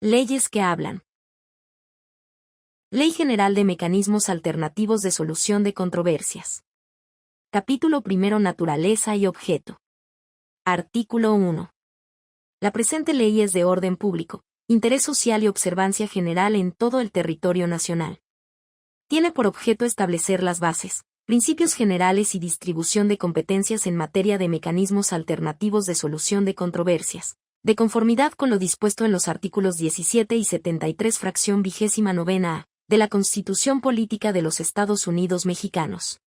Leyes que hablan. Ley General de Mecanismos Alternativos de Solución de Controversias. Capítulo 1. Naturaleza y objeto. Artículo 1. La presente ley es de orden público, interés social y observancia general en todo el territorio nacional. Tiene por objeto establecer las bases, principios generales y distribución de competencias en materia de mecanismos alternativos de solución de controversias, de conformidad con lo dispuesto en los artículos 17 y 73 fracción 29A, de la Constitución Política de los Estados Unidos Mexicanos.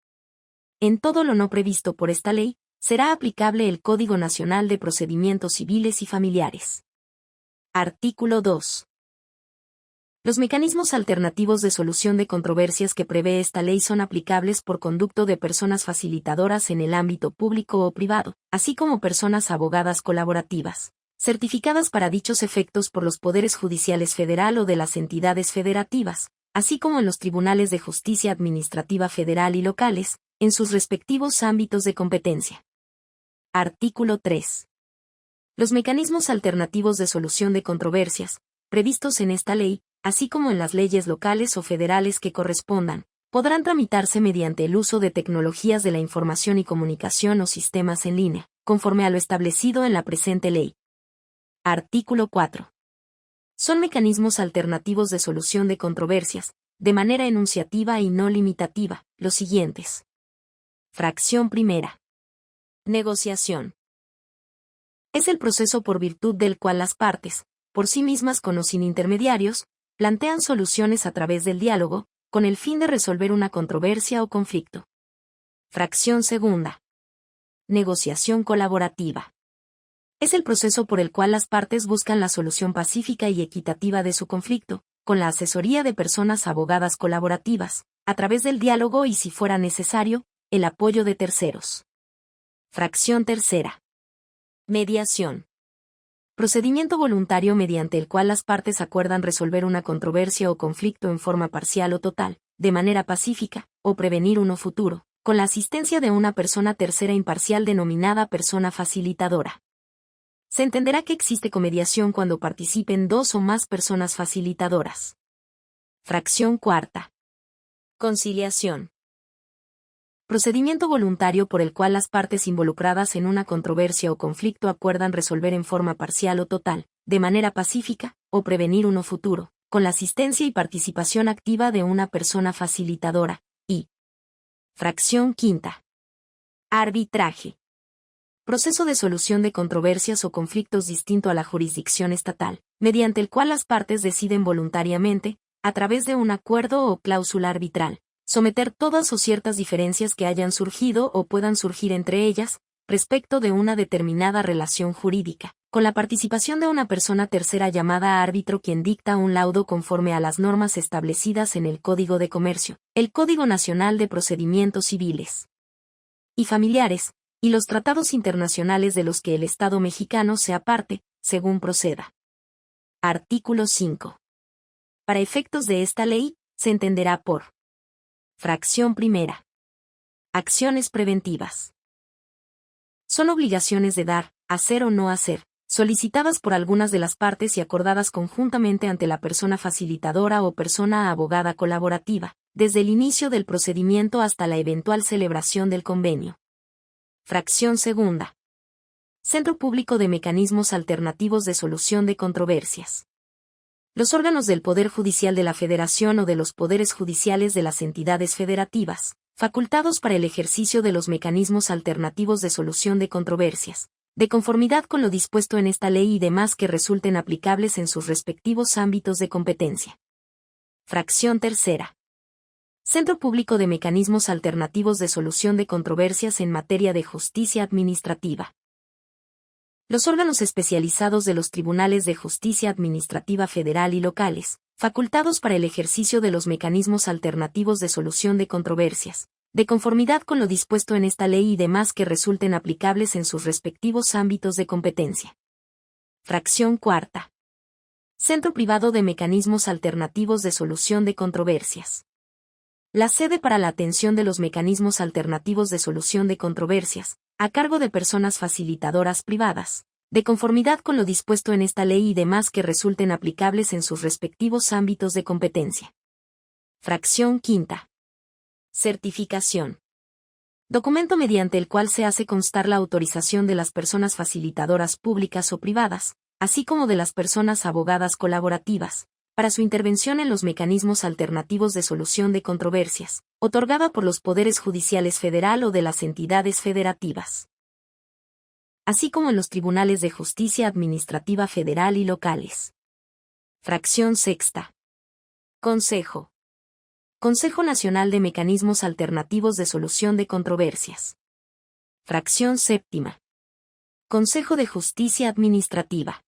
En todo lo no previsto por esta ley, será aplicable el Código Nacional de Procedimientos Civiles y Familiares. Artículo 2. Los mecanismos alternativos de solución de controversias que prevé esta ley son aplicables por conducto de personas facilitadoras en el ámbito público o privado, así como personas abogadas colaborativas, certificadas para dichos efectos por los poderes judiciales federal o de las entidades federativas, así como en los tribunales de justicia administrativa federal y locales, en sus respectivos ámbitos de competencia. Artículo 3. Los mecanismos alternativos de solución de controversias, previstos en esta ley, así como en las leyes locales o federales que correspondan, podrán tramitarse mediante el uso de tecnologías de la información y comunicación o sistemas en línea, conforme a lo establecido en la presente ley. Artículo 4. Son mecanismos alternativos de solución de controversias, de manera enunciativa y no limitativa, los siguientes. Fracción primera. Negociación. Es el proceso por virtud del cual las partes, por sí mismas con o sin intermediarios, plantean soluciones a través del diálogo, con el fin de resolver una controversia o conflicto. Fracción segunda. Negociación colaborativa. Es el proceso por el cual las partes buscan la solución pacífica y equitativa de su conflicto, con la asesoría de personas abogadas colaborativas, a través del diálogo y si fuera necesario, el apoyo de terceros. Fracción tercera. Mediación. Procedimiento voluntario mediante el cual las partes acuerdan resolver una controversia o conflicto en forma parcial o total, de manera pacífica, o prevenir uno futuro, con la asistencia de una persona tercera imparcial denominada persona facilitadora. Se entenderá que existe comediación cuando participen dos o más personas facilitadoras. Fracción cuarta. Conciliación. Procedimiento voluntario por el cual las partes involucradas en una controversia o conflicto acuerdan resolver en forma parcial o total, de manera pacífica, o prevenir uno futuro, con la asistencia y participación activa de una persona facilitadora, y. Fracción quinta. Arbitraje. Proceso de solución de controversias o conflictos distinto a la jurisdicción estatal, mediante el cual las partes deciden voluntariamente, a través de un acuerdo o cláusula arbitral, someter todas o ciertas diferencias que hayan surgido o puedan surgir entre ellas, respecto de una determinada relación jurídica, con la participación de una persona tercera llamada árbitro quien dicta un laudo conforme a las normas establecidas en el Código de Comercio, el Código Nacional de Procedimientos Civiles y Familiares, y los tratados internacionales de los que el Estado mexicano sea parte, según proceda. Artículo 5. Para efectos de esta ley, se entenderá por fracción primera. Acciones preventivas. Son obligaciones de dar, hacer o no hacer, solicitadas por algunas de las partes y acordadas conjuntamente ante la persona facilitadora o persona abogada colaborativa, desde el inicio del procedimiento hasta la eventual celebración del convenio. Fracción segunda. Centro Público de Mecanismos Alternativos de Solución de Controversias. Los órganos del Poder Judicial de la Federación o de los poderes judiciales de las entidades federativas, facultados para el ejercicio de los mecanismos alternativos de solución de controversias, de conformidad con lo dispuesto en esta ley y demás que resulten aplicables en sus respectivos ámbitos de competencia. Fracción tercera. Centro Público de Mecanismos Alternativos de Solución de Controversias en materia de justicia administrativa. Los órganos especializados de los tribunales de justicia administrativa federal y locales, facultados para el ejercicio de los mecanismos alternativos de solución de controversias, de conformidad con lo dispuesto en esta ley y demás que resulten aplicables en sus respectivos ámbitos de competencia. Fracción cuarta. Centro Privado de Mecanismos Alternativos de Solución de Controversias. La sede para la atención de los mecanismos alternativos de solución de controversias, a cargo de personas facilitadoras privadas, de conformidad con lo dispuesto en esta ley y demás que resulten aplicables en sus respectivos ámbitos de competencia. Fracción quinta. Certificación. Documento mediante el cual se hace constar la autorización de las personas facilitadoras públicas o privadas, así como de las personas abogadas colaborativas, para su intervención en los mecanismos alternativos de solución de controversias, otorgada por los poderes judiciales federal o de las entidades federativas, así como en los tribunales de justicia administrativa federal y locales. Fracción sexta. Consejo. Consejo Nacional de Mecanismos Alternativos de Solución de Controversias. Fracción séptima. Consejo de Justicia Administrativa.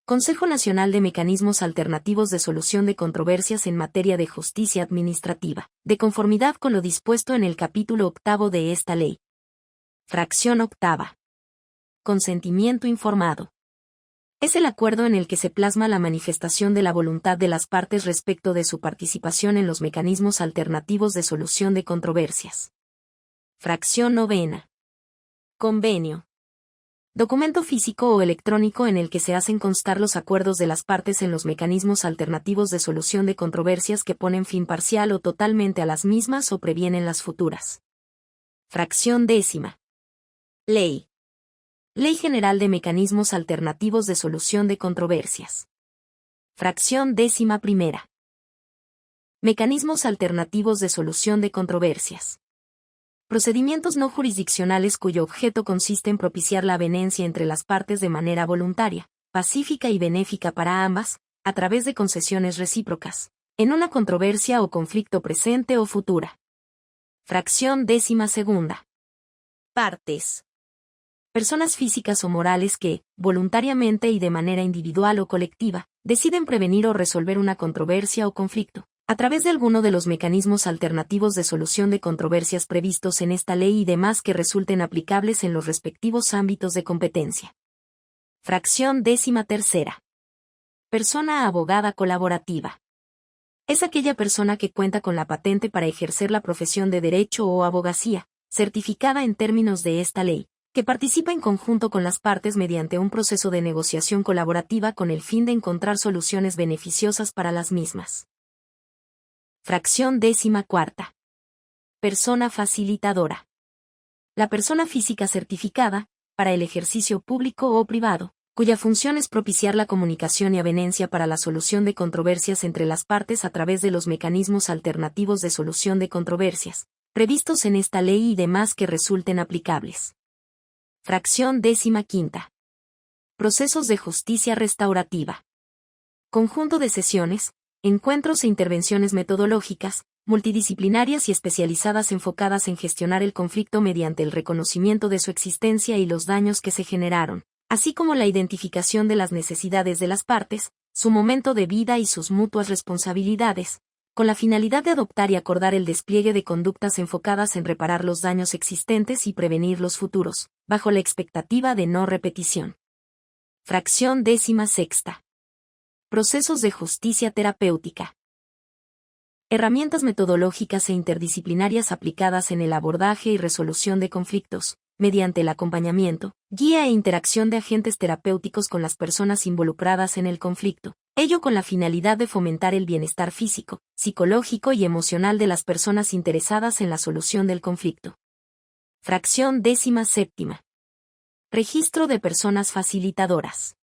Consejo Nacional de Mecanismos Alternativos de Solución de Controversias en materia de justicia administrativa, de conformidad con lo dispuesto en el capítulo octavo de esta ley. Fracción octava. Consentimiento informado. Es el acuerdo en el que se plasma la manifestación de la voluntad de las partes respecto de su participación en los mecanismos alternativos de solución de controversias. Fracción novena. Convenio. Documento físico o electrónico en el que se hacen constar los acuerdos de las partes en los mecanismos alternativos de solución de controversias que ponen fin parcial o totalmente a las mismas o previenen las futuras. Fracción décima. Ley. Ley General de Mecanismos Alternativos de Solución de Controversias. Fracción décima primera. Mecanismos alternativos de solución de controversias. Procedimientos no jurisdiccionales cuyo objeto consiste en propiciar la avenencia entre las partes de manera voluntaria, pacífica y benéfica para ambas, a través de concesiones recíprocas, en una controversia o conflicto presente o futura. Fracción décima segunda. Partes. Personas físicas o morales que, voluntariamente y de manera individual o colectiva, deciden prevenir o resolver una controversia o conflicto, a través de alguno de los mecanismos alternativos de solución de controversias previstos en esta ley y demás que resulten aplicables en los respectivos ámbitos de competencia. Fracción décima tercera. Persona abogada colaborativa. Es aquella persona que cuenta con la patente para ejercer la profesión de derecho o abogacía, certificada en términos de esta ley, que participa en conjunto con las partes mediante un proceso de negociación colaborativa con el fin de encontrar soluciones beneficiosas para las mismas. Fracción décima cuarta. Persona facilitadora. La persona física certificada, para el ejercicio público o privado, cuya función es propiciar la comunicación y avenencia para la solución de controversias entre las partes a través de los mecanismos alternativos de solución de controversias, previstos en esta ley y demás que resulten aplicables. Fracción décima quinta. Procesos de justicia restaurativa. Conjunto de sesiones, encuentros e intervenciones metodológicas, multidisciplinarias y especializadas enfocadas en gestionar el conflicto mediante el reconocimiento de su existencia y los daños que se generaron, así como la identificación de las necesidades de las partes, su momento de vida y sus mutuas responsabilidades, con la finalidad de adoptar y acordar el despliegue de conductas enfocadas en reparar los daños existentes y prevenir los futuros, bajo la expectativa de no repetición. Fracción décima sexta. Procesos de justicia terapéutica. Herramientas metodológicas e interdisciplinarias aplicadas en el abordaje y resolución de conflictos, mediante el acompañamiento, guía e interacción de agentes terapéuticos con las personas involucradas en el conflicto, ello con la finalidad de fomentar el bienestar físico, psicológico y emocional de las personas interesadas en la solución del conflicto. Fracción décima séptima. Registro de personas facilitadoras.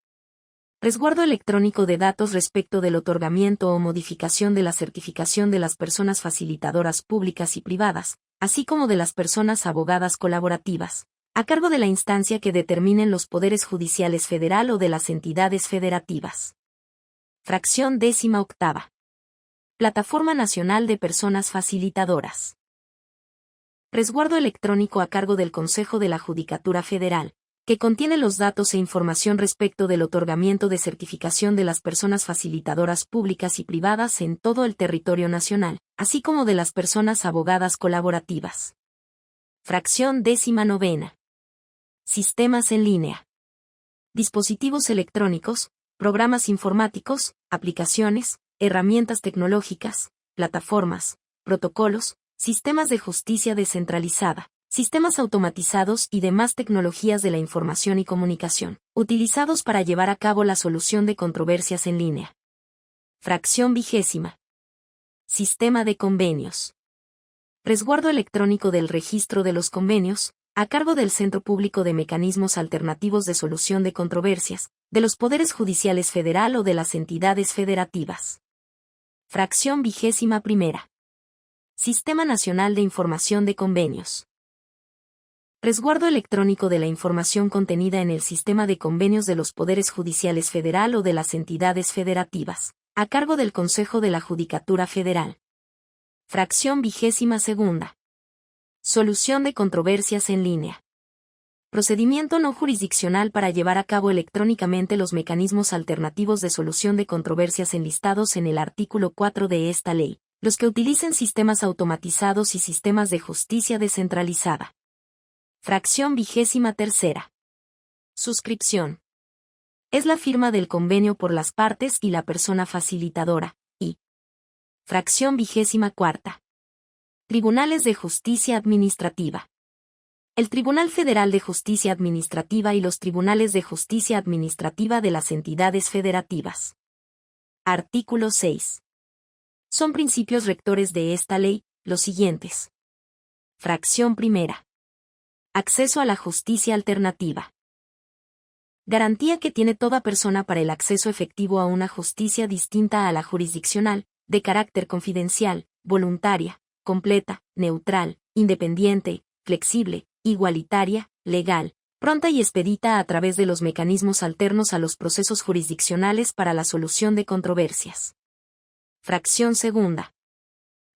Resguardo electrónico de datos respecto del otorgamiento o modificación de la certificación de las personas facilitadoras públicas y privadas, así como de las personas abogadas colaborativas, a cargo de la instancia que determinen los poderes judiciales federal o de las entidades federativas. Fracción décima octava. Plataforma Nacional de Personas Facilitadoras. Resguardo electrónico a cargo del Consejo de la Judicatura Federal, que contiene los datos e información respecto del otorgamiento de certificación de las personas facilitadoras públicas y privadas en todo el territorio nacional, así como de las personas abogadas colaborativas. Fracción décima novena. Sistemas en línea. Dispositivos electrónicos, programas informáticos, aplicaciones, herramientas tecnológicas, plataformas, protocolos, sistemas de justicia descentralizada, sistemas automatizados y demás tecnologías de la información y comunicación, utilizados para llevar a cabo la solución de controversias en línea. Fracción 20. Sistema de convenios. Resguardo electrónico del registro de los convenios, a cargo del Centro Público de Mecanismos Alternativos de Solución de Controversias, de los Poderes Judiciales Federal o de las entidades federativas. Fracción 21. Sistema Nacional de Información de Convenios. Resguardo electrónico de la información contenida en el sistema de convenios de los Poderes Judiciales Federal o de las entidades federativas, a cargo del Consejo de la Judicatura Federal. Fracción 22. Solución de controversias en línea. Procedimiento no jurisdiccional para llevar a cabo electrónicamente los mecanismos alternativos de solución de controversias enlistados en el artículo 4 de esta ley, los que utilicen sistemas automatizados y sistemas de justicia descentralizada. Fracción 23. Suscripción. Es la firma del convenio por las partes y la persona facilitadora, y. Fracción 24. Tribunales de Justicia Administrativa. El Tribunal Federal de Justicia Administrativa y los Tribunales de Justicia Administrativa de las entidades federativas. Artículo 6. Son principios rectores de esta ley, los siguientes. Fracción 1. Acceso a la justicia alternativa. Garantía que tiene toda persona para el acceso efectivo a una justicia distinta a la jurisdiccional, de carácter confidencial, voluntaria, completa, neutral, independiente, flexible, igualitaria, legal, pronta y expedita a través de los mecanismos alternos a los procesos jurisdiccionales para la solución de controversias. Fracción 2.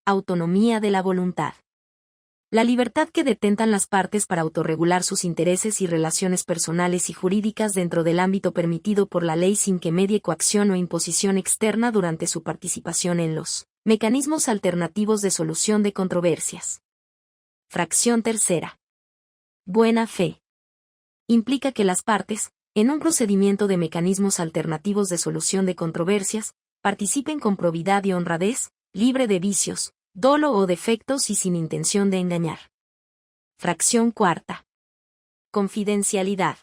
Autonomía de la voluntad. La libertad que detentan las partes para autorregular sus intereses y relaciones personales y jurídicas dentro del ámbito permitido por la ley sin que medie coacción o imposición externa durante su participación en los mecanismos alternativos de solución de controversias. Fracción 3. Buena fe. Implica que las partes, en un procedimiento de mecanismos alternativos de solución de controversias, participen con probidad y honradez, libre de vicios, dolo o defectos y sin intención de engañar. Fracción 4. Confidencialidad.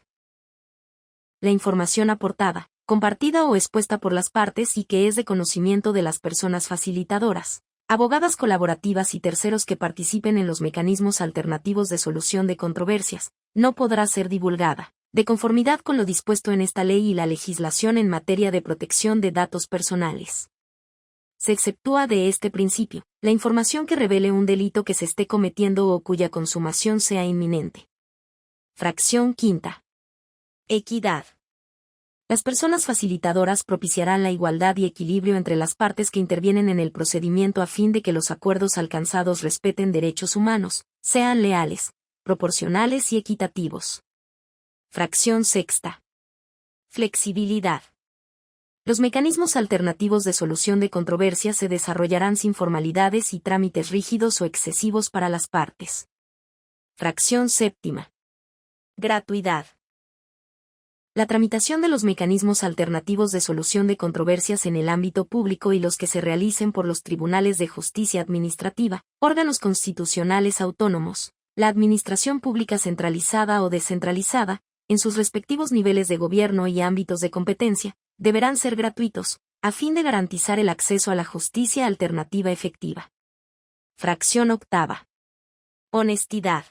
La información aportada, compartida o expuesta por las partes y que es de conocimiento de las personas facilitadoras, abogadas colaborativas y terceros que participen en los mecanismos alternativos de solución de controversias, no podrá ser divulgada, de conformidad con lo dispuesto en esta ley y la legislación en materia de protección de datos personales. Se exceptúa de este principio la información que revele un delito que se esté cometiendo o cuya consumación sea inminente. Fracción 5. Equidad. Las personas facilitadoras propiciarán la igualdad y equilibrio entre las partes que intervienen en el procedimiento a fin de que los acuerdos alcanzados respeten derechos humanos, sean leales, proporcionales y equitativos. Fracción 6. Flexibilidad. Los mecanismos alternativos de solución de controversias se desarrollarán sin formalidades y trámites rígidos o excesivos para las partes. Fracción 7. Gratuidad. La tramitación de los mecanismos alternativos de solución de controversias en el ámbito público y los que se realicen por los tribunales de justicia administrativa, órganos constitucionales autónomos, la administración pública centralizada o descentralizada, en sus respectivos niveles de gobierno y ámbitos de competencia, deberán ser gratuitos, a fin de garantizar el acceso a la justicia alternativa efectiva. Fracción 8. Honestidad.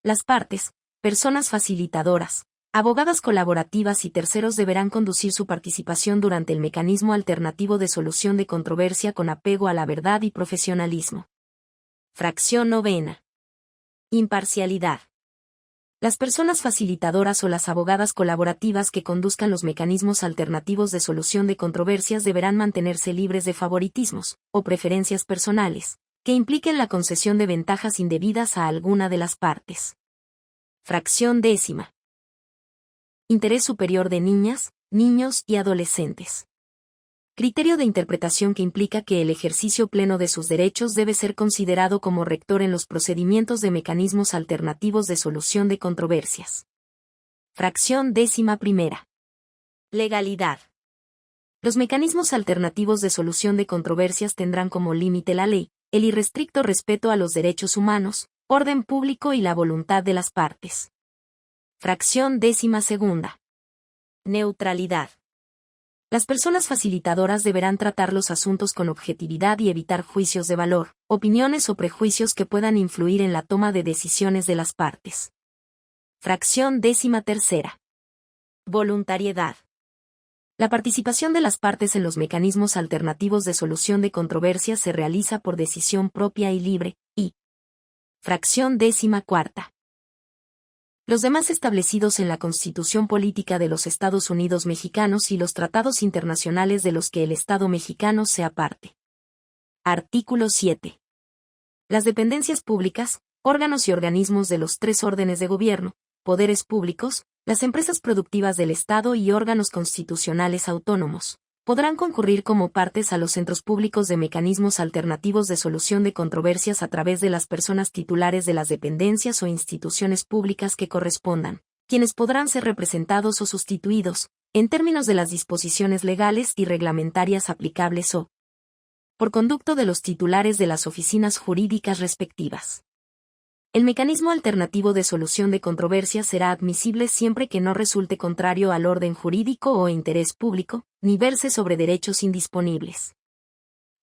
Las partes, personas facilitadoras, abogadas colaborativas y terceros deberán conducir su participación durante el mecanismo alternativo de solución de controversia con apego a la verdad y profesionalismo. Fracción 9. Imparcialidad. Las personas facilitadoras o las abogadas colaborativas que conduzcan los mecanismos alternativos de solución de controversias deberán mantenerse libres de favoritismos o preferencias personales, que impliquen la concesión de ventajas indebidas a alguna de las partes. Fracción 10. Interés superior de niñas, niños y adolescentes. Criterio de interpretación que implica que el ejercicio pleno de sus derechos debe ser considerado como rector en los procedimientos de mecanismos alternativos de solución de controversias. Fracción 11. Legalidad. Los mecanismos alternativos de solución de controversias tendrán como límite la ley, el irrestricto respeto a los derechos humanos, orden público y la voluntad de las partes. Fracción 12ª. Neutralidad. Las personas facilitadoras deberán tratar los asuntos con objetividad y evitar juicios de valor, opiniones o prejuicios que puedan influir en la toma de decisiones de las partes. Fracción 13ª. Voluntariedad. La participación de las partes en los mecanismos alternativos de solución de controversias se realiza por decisión propia y libre, y fracción 14ª. Los demás establecidos en la Constitución Política de los Estados Unidos Mexicanos y los tratados internacionales de los que el Estado mexicano sea parte. Artículo 7. Las dependencias públicas, órganos y organismos de los tres órdenes de gobierno, poderes públicos, las empresas productivas del Estado y órganos constitucionales autónomos, podrán concurrir como partes a los centros públicos de mecanismos alternativos de solución de controversias a través de las personas titulares de las dependencias o instituciones públicas que correspondan, quienes podrán ser representados o sustituidos, en términos de las disposiciones legales y reglamentarias aplicables o por conducto de los titulares de las oficinas jurídicas respectivas. El mecanismo alternativo de solución de controversias será admisible siempre que no resulte contrario al orden jurídico o interés público, ni verse sobre derechos indisponibles.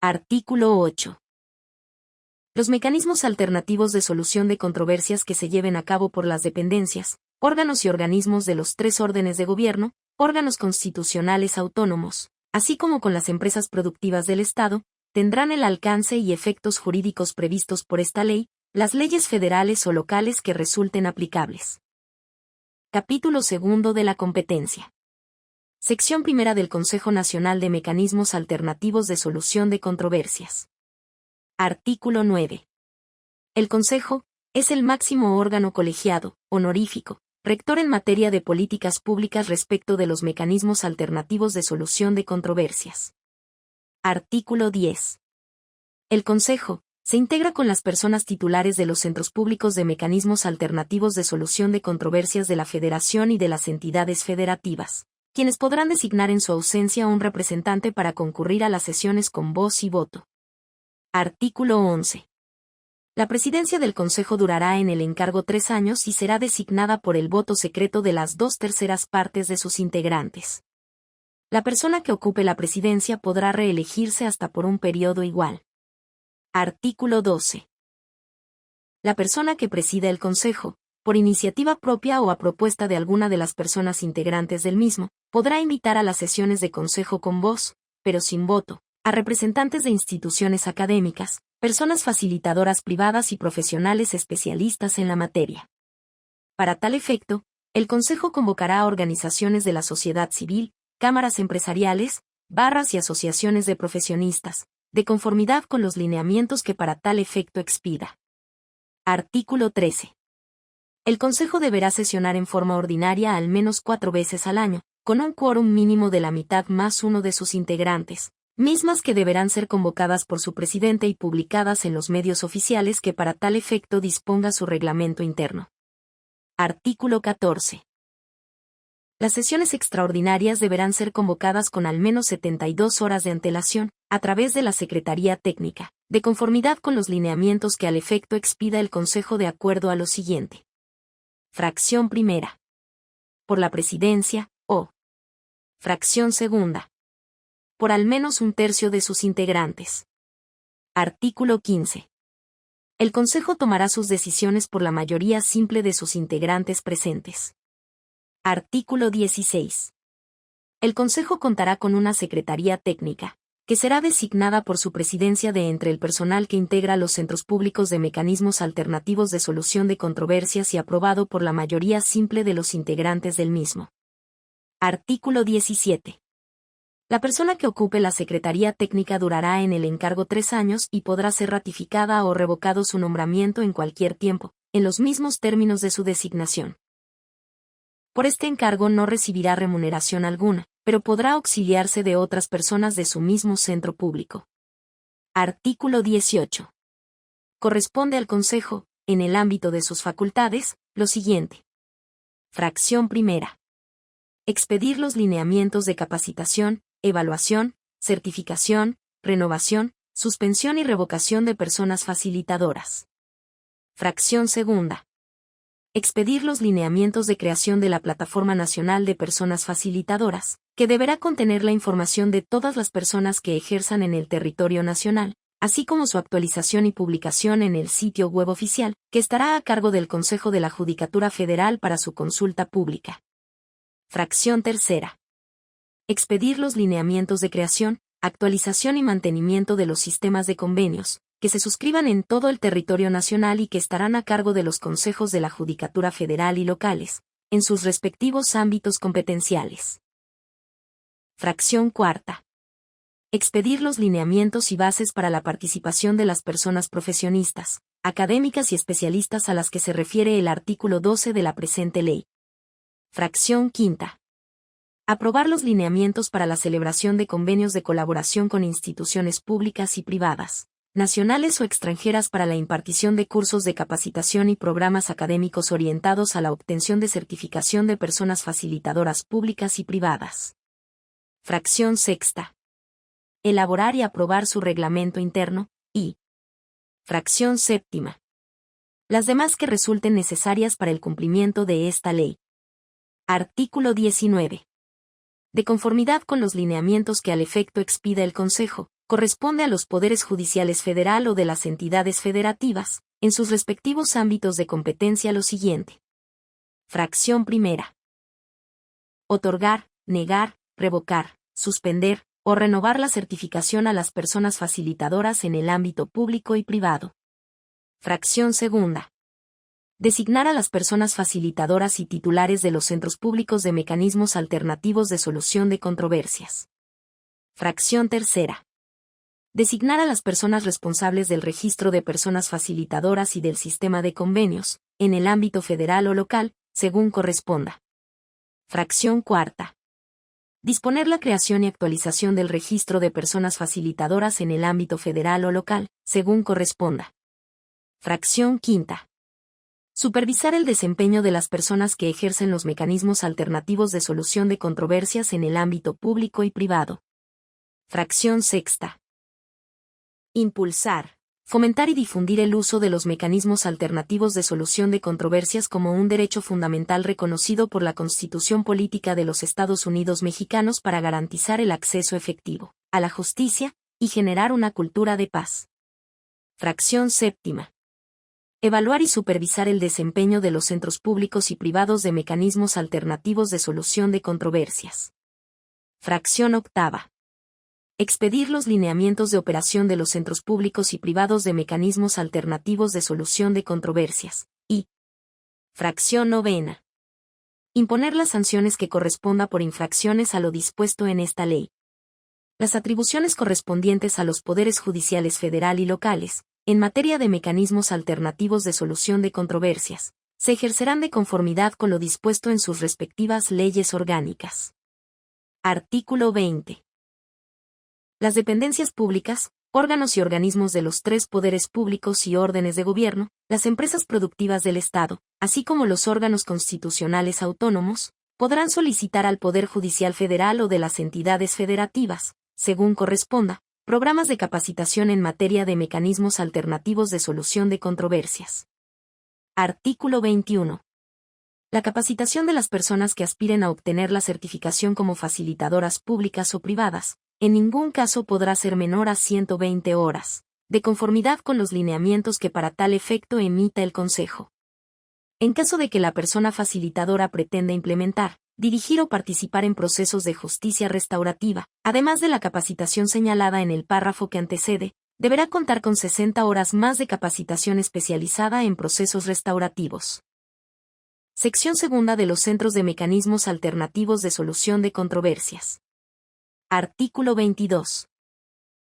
Artículo 8. Los mecanismos alternativos de solución de controversias que se lleven a cabo por las dependencias, órganos y organismos de los tres órdenes de gobierno, órganos constitucionales autónomos, así como con las empresas productivas del Estado, tendrán el alcance y efectos jurídicos previstos por esta ley, las leyes federales o locales que resulten aplicables. Capítulo 2 de la competencia. Sección 1 del Consejo Nacional de Mecanismos Alternativos de Solución de Controversias. Artículo 9. El Consejo es el máximo órgano colegiado, honorífico, rector en materia de políticas públicas respecto de los mecanismos alternativos de solución de controversias. Artículo 10. El Consejo se integra con las personas titulares de los centros públicos de mecanismos alternativos de solución de controversias de la Federación y de las entidades federativas, quienes podrán designar en su ausencia un representante para concurrir a las sesiones con voz y voto. Artículo 11. La presidencia del Consejo durará en el encargo 3 años y será designada por el voto secreto de las 2/3 partes de sus integrantes. La persona que ocupe la presidencia podrá reelegirse hasta por un periodo igual. Artículo 12. La persona que presida el Consejo, por iniciativa propia o a propuesta de alguna de las personas integrantes del mismo, podrá invitar a las sesiones de Consejo con voz, pero sin voto, a representantes de instituciones académicas, personas facilitadoras privadas y profesionales especialistas en la materia. Para tal efecto, el Consejo convocará a organizaciones de la sociedad civil, cámaras empresariales, barras y asociaciones de profesionistas, de conformidad con los lineamientos que para tal efecto expida. Artículo 13. El Consejo deberá sesionar en forma ordinaria al menos 4 veces al año, con un quórum mínimo de la mitad más uno de sus integrantes, mismas que deberán ser convocadas por su presidente y publicadas en los medios oficiales que para tal efecto disponga su reglamento interno. Artículo 14. Las sesiones extraordinarias deberán ser convocadas con al menos 72 horas de antelación, a través de la Secretaría Técnica, de conformidad con los lineamientos que al efecto expida el Consejo de acuerdo a lo siguiente. Fracción 1. Por la Presidencia, o Fracción 2. Por al menos 1/3 de sus integrantes. Artículo 15. El Consejo tomará sus decisiones por la mayoría simple de sus integrantes presentes. Artículo 16. El Consejo contará con una Secretaría Técnica, que será designada por su presidencia de entre el personal que integra los centros públicos de mecanismos alternativos de solución de controversias y aprobado por la mayoría simple de los integrantes del mismo. Artículo 17. La persona que ocupe la Secretaría Técnica durará en el encargo 3 años y podrá ser ratificada o revocado su nombramiento en cualquier tiempo, en los mismos términos de su designación. Por este encargo no recibirá remuneración alguna, pero podrá auxiliarse de otras personas de su mismo centro público. Artículo 18. Corresponde al Consejo, en el ámbito de sus facultades, lo siguiente. Fracción 1. Expedir los lineamientos de capacitación, evaluación, certificación, renovación, suspensión y revocación de personas facilitadoras. Fracción segunda. Expedir los lineamientos de creación de la Plataforma Nacional de Personas Facilitadoras, que deberá contener la información de todas las personas que ejerzan en el territorio nacional, así como su actualización y publicación en el sitio web oficial, que estará a cargo del Consejo de la Judicatura Federal para su consulta pública. Fracción tercera. Expedir los lineamientos de creación, actualización y mantenimiento de los sistemas de convenios, que se suscriban en todo el territorio nacional y que estarán a cargo de los consejos de la Judicatura Federal y locales, en sus respectivos ámbitos competenciales. Fracción cuarta. Expedir los lineamientos y bases para la participación de las personas profesionistas, académicas y especialistas a las que se refiere el artículo 12 de la presente ley. Fracción quinta. Aprobar los lineamientos para la celebración de convenios de colaboración con instituciones públicas y privadas, nacionales o extranjeras para la impartición de cursos de capacitación y programas académicos orientados a la obtención de certificación de personas facilitadoras públicas y privadas. Fracción sexta. Elaborar y aprobar su reglamento interno, y fracción séptima. Las demás que resulten necesarias para el cumplimiento de esta ley. Artículo 19. De conformidad con los lineamientos que al efecto expida el Consejo, corresponde a los poderes judiciales federal o de las entidades federativas, en sus respectivos ámbitos de competencia lo siguiente. Fracción primera. Otorgar, negar, revocar, suspender o renovar la certificación a las personas facilitadoras en el ámbito público y privado. Fracción segunda. Designar a las personas facilitadoras y titulares de los centros públicos de mecanismos alternativos de solución de controversias. Fracción tercera. Designar a las personas responsables del registro de personas facilitadoras y del sistema de convenios, en el ámbito federal o local, según corresponda. Fracción cuarta. Disponer la creación y actualización del registro de personas facilitadoras en el ámbito federal o local, según corresponda. Fracción quinta. Supervisar el desempeño de las personas que ejercen los mecanismos alternativos de solución de controversias en el ámbito público y privado. Fracción sexta. Impulsar, fomentar y difundir el uso de los mecanismos alternativos de solución de controversias como un derecho fundamental reconocido por la Constitución Política de los Estados Unidos Mexicanos para garantizar el acceso efectivo a la justicia y generar una cultura de paz. Fracción séptima. Evaluar y supervisar el desempeño de los centros públicos y privados de mecanismos alternativos de solución de controversias. Fracción octava. Expedir los lineamientos de operación de los centros públicos y privados de mecanismos alternativos de solución de controversias. Y fracción novena. Imponer las sanciones que corresponda por infracciones a lo dispuesto en esta ley. Las atribuciones correspondientes a los poderes judiciales federal y locales, en materia de mecanismos alternativos de solución de controversias, se ejercerán de conformidad con lo dispuesto en sus respectivas leyes orgánicas. Artículo 20. Las dependencias públicas, órganos y organismos de los tres poderes públicos y órdenes de gobierno, las empresas productivas del Estado, así como los órganos constitucionales autónomos, podrán solicitar al Poder Judicial Federal o de las entidades federativas, según corresponda, programas de capacitación en materia de mecanismos alternativos de solución de controversias. Artículo 21. La capacitación de las personas que aspiren a obtener la certificación como facilitadoras públicas o privadas, en ningún caso podrá ser menor a 120 horas, de conformidad con los lineamientos que para tal efecto emita el Consejo. En caso de que la persona facilitadora pretenda implementar, dirigir o participar en procesos de justicia restaurativa, además de la capacitación señalada en el párrafo que antecede, deberá contar con 60 horas más de capacitación especializada en procesos restaurativos. Sección segunda de los Centros de Mecanismos Alternativos de Solución de Controversias. Artículo 22.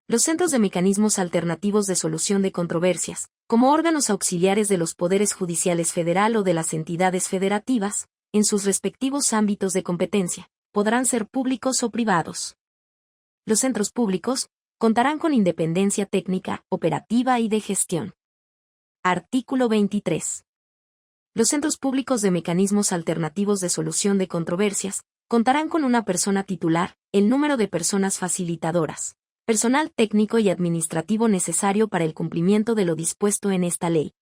Los centros de mecanismos alternativos de solución de controversias, como órganos auxiliares de los poderes judiciales federal o de las entidades federativas, en sus respectivos ámbitos de competencia, podrán ser públicos o privados. Los centros públicos contarán con independencia técnica, operativa y de gestión. Artículo 23. Los centros públicos de mecanismos alternativos de solución de controversias contarán con una persona titular, el número de personas facilitadoras, personal técnico y administrativo necesario para el cumplimiento de lo dispuesto en esta ley.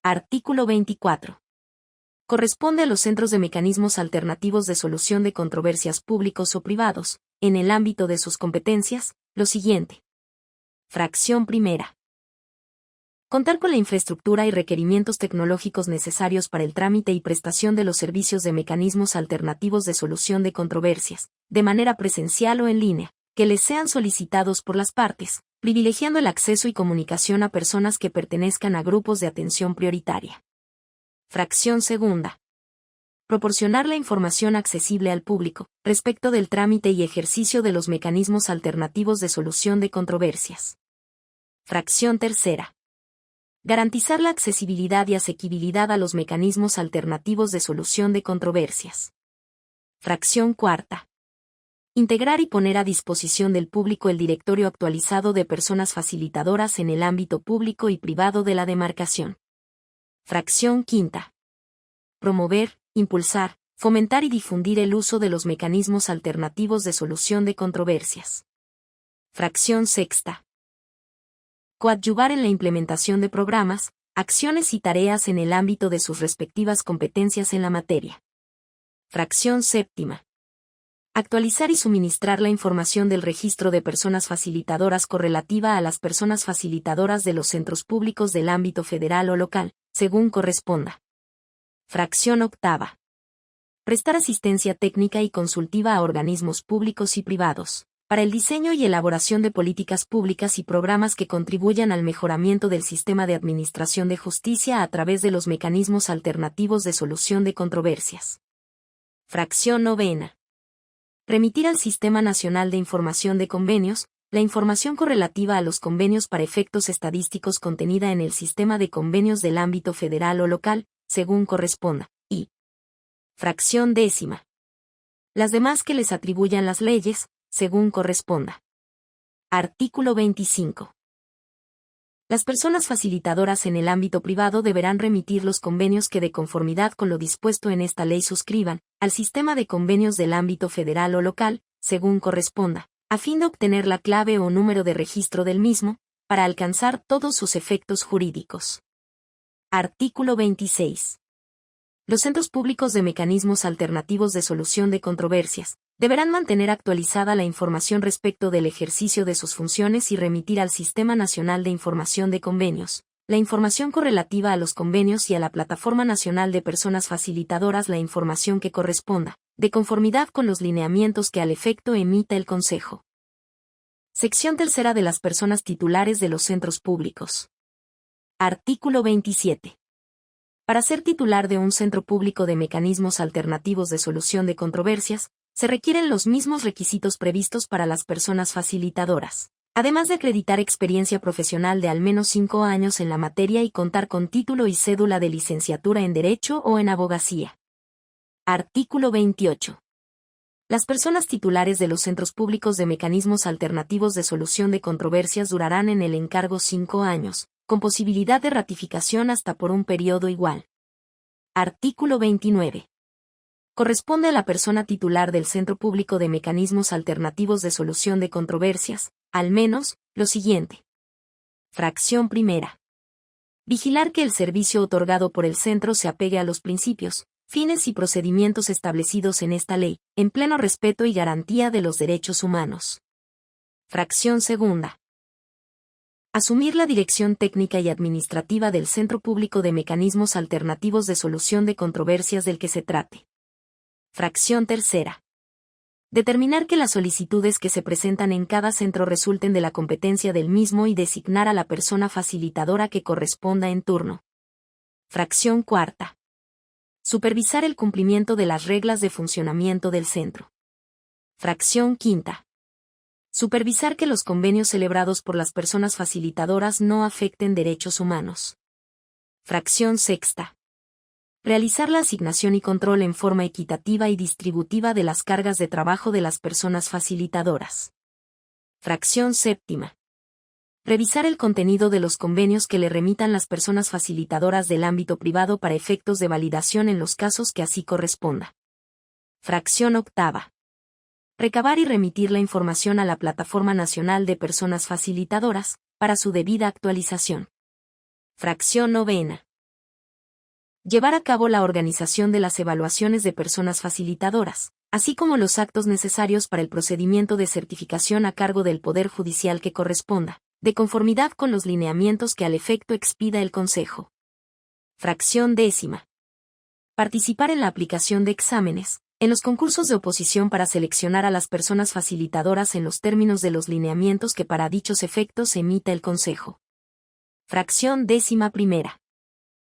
Artículo 24. Corresponde a los centros de mecanismos alternativos de solución de controversias públicos o privados, en el ámbito de sus competencias, lo siguiente. Fracción primera. Contar con la infraestructura y requerimientos tecnológicos necesarios para el trámite y prestación de los servicios de mecanismos alternativos de solución de controversias, de manera presencial o en línea, que les sean solicitados por las partes, privilegiando el acceso y comunicación a personas que pertenezcan a grupos de atención prioritaria. Fracción segunda. Proporcionar la información accesible al público, respecto del trámite y ejercicio de los mecanismos alternativos de solución de controversias. Fracción tercera. Garantizar la accesibilidad y asequibilidad a los mecanismos alternativos de solución de controversias. Fracción cuarta. Integrar y poner a disposición del público el directorio actualizado de personas facilitadoras en el ámbito público y privado de la demarcación. Fracción quinta. Promover, impulsar, fomentar y difundir el uso de los mecanismos alternativos de solución de controversias. Fracción sexta. Coadyuvar en la implementación de programas, acciones y tareas en el ámbito de sus respectivas competencias en la materia. Fracción séptima. Actualizar y suministrar la información del registro de personas facilitadoras correlativa a las personas facilitadoras de los centros públicos del ámbito federal o local, según corresponda. Fracción octava. Prestar asistencia técnica y consultiva a organismos públicos y privados, para el diseño y elaboración de políticas públicas y programas que contribuyan al mejoramiento del sistema de administración de justicia a través de los mecanismos alternativos de solución de controversias. Fracción novena. Remitir al Sistema Nacional de Información de Convenios, la información correlativa a los convenios para efectos estadísticos contenida en el sistema de convenios del ámbito federal o local, según corresponda, y fracción décima. Las demás que les atribuyan las leyes, según corresponda. Artículo 25. Las personas facilitadoras en el ámbito privado deberán remitir los convenios que de conformidad con lo dispuesto en esta ley suscriban, al sistema de convenios del ámbito federal o local, según corresponda, a fin de obtener la clave o número de registro del mismo, para alcanzar todos sus efectos jurídicos. Artículo 26. Los centros públicos de mecanismos alternativos de solución de controversias deberán mantener actualizada la información respecto del ejercicio de sus funciones y remitir al Sistema Nacional de Información de Convenios la información correlativa a los convenios y a la Plataforma Nacional de Personas Facilitadoras la información que corresponda, de conformidad con los lineamientos que al efecto emita el Consejo. Sección tercera de las personas titulares de los centros públicos. Artículo 27. Para ser titular de un centro público de mecanismos alternativos de solución de controversias, se requieren los mismos requisitos previstos para las personas facilitadoras, además de acreditar experiencia profesional de al menos 5 años en la materia y contar con título y cédula de licenciatura en Derecho o en Abogacía. Artículo 28. Las personas titulares de los centros públicos de mecanismos alternativos de solución de controversias durarán en el encargo 5 años, con posibilidad de ratificación hasta por un periodo igual. Artículo 29. Corresponde a la persona titular del Centro Público de Mecanismos Alternativos de Solución de Controversias, al menos, lo siguiente. Fracción primera. Vigilar que el servicio otorgado por el centro se apegue a los principios, fines y procedimientos establecidos en esta ley, en pleno respeto y garantía de los derechos humanos. Fracción segunda. Asumir la dirección técnica y administrativa del Centro Público de Mecanismos Alternativos de Solución de Controversias del que se trate. Fracción tercera. Determinar que las solicitudes que se presentan en cada centro resulten de la competencia del mismo y designar a la persona facilitadora que corresponda en turno. Fracción cuarta. Supervisar el cumplimiento de las reglas de funcionamiento del centro. Fracción quinta. Supervisar que los convenios celebrados por las personas facilitadoras no afecten derechos humanos. Fracción sexta. Realizar la asignación y control en forma equitativa y distributiva de las cargas de trabajo de las personas facilitadoras. Fracción séptima. Revisar el contenido de los convenios que le remitan las personas facilitadoras del ámbito privado para efectos de validación en los casos que así corresponda. Fracción octava. Recabar y remitir la información a la Plataforma Nacional de Personas Facilitadoras, para su debida actualización. Fracción novena. Llevar a cabo la organización de las evaluaciones de personas facilitadoras, así como los actos necesarios para el procedimiento de certificación a cargo del Poder Judicial que corresponda, de conformidad con los lineamientos que al efecto expida el Consejo. Fracción 10. Participar en la aplicación de exámenes, en los concursos de oposición para seleccionar a las personas facilitadoras en los términos de los lineamientos que para dichos efectos emita el Consejo. Fracción 11.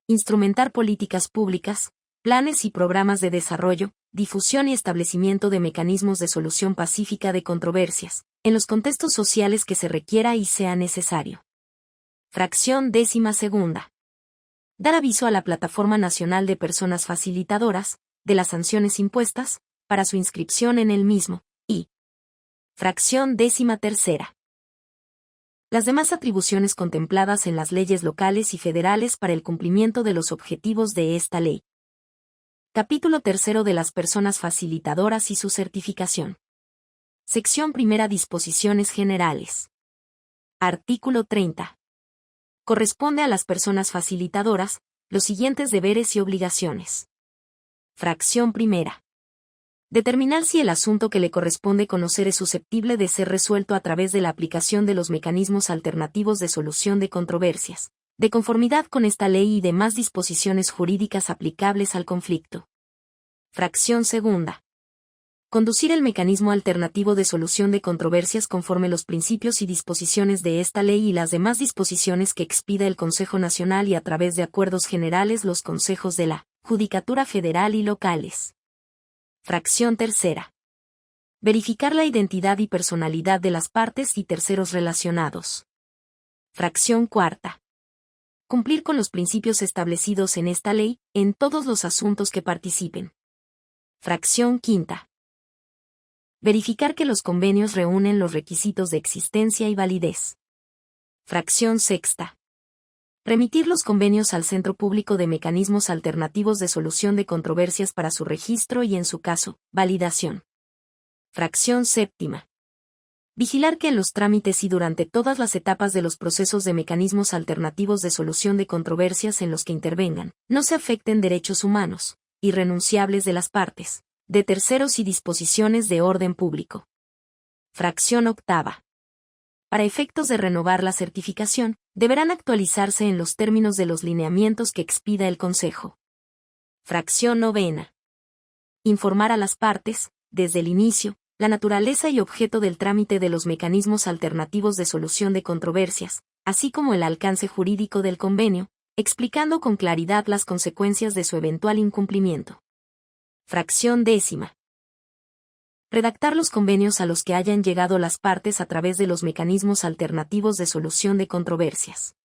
Instrumentar políticas públicas, planes y programas de desarrollo, difusión y establecimiento de mecanismos de solución pacífica de controversias, en los contextos sociales que se requiera y sea necesario. Fracción 12. Dar aviso a la Plataforma Nacional de Personas Facilitadoras, de las sanciones impuestas, para su inscripción en el mismo, y fracción 13. Las demás atribuciones contempladas en las leyes locales y federales para el cumplimiento de los objetivos de esta ley. Capítulo 3 de las personas facilitadoras y su certificación. Sección 1. Disposiciones generales. Artículo 30. Corresponde a las personas facilitadoras los siguientes deberes y obligaciones. Fracción 1. Determinar si el asunto que le corresponde conocer es susceptible de ser resuelto a través de la aplicación de los mecanismos alternativos de solución de controversias, de conformidad con esta ley y demás disposiciones jurídicas aplicables al conflicto. Fracción 2. Conducir el mecanismo alternativo de solución de controversias conforme los principios y disposiciones de esta ley y las demás disposiciones que expida el Consejo Nacional y a través de acuerdos generales los consejos de la Judicatura Federal y locales. Fracción 3. Verificar la identidad y personalidad de las partes y terceros relacionados. Fracción 4. Cumplir con los principios establecidos en esta ley, en todos los asuntos que participen. Fracción 5. Verificar que los convenios reúnen los requisitos de existencia y validez. Fracción 6. Remitir los convenios al Centro Público de Mecanismos Alternativos de Solución de Controversias para su registro y en su caso, validación. Fracción 7. Vigilar que en los trámites y durante todas las etapas de los procesos de mecanismos alternativos de solución de controversias en los que intervengan, no se afecten derechos humanos, irrenunciables de las partes, de terceros y disposiciones de orden público. Fracción 8. Para efectos de renovar la certificación, deberán actualizarse en los términos de los lineamientos que expida el Consejo. Fracción 9. Informar a las partes, desde el inicio, la naturaleza y objeto del trámite de los mecanismos alternativos de solución de controversias, así como el alcance jurídico del convenio, explicando con claridad las consecuencias de su eventual incumplimiento. Fracción 10. Redactar los convenios a los que hayan llegado las partes a través de los mecanismos alternativos de solución de controversias.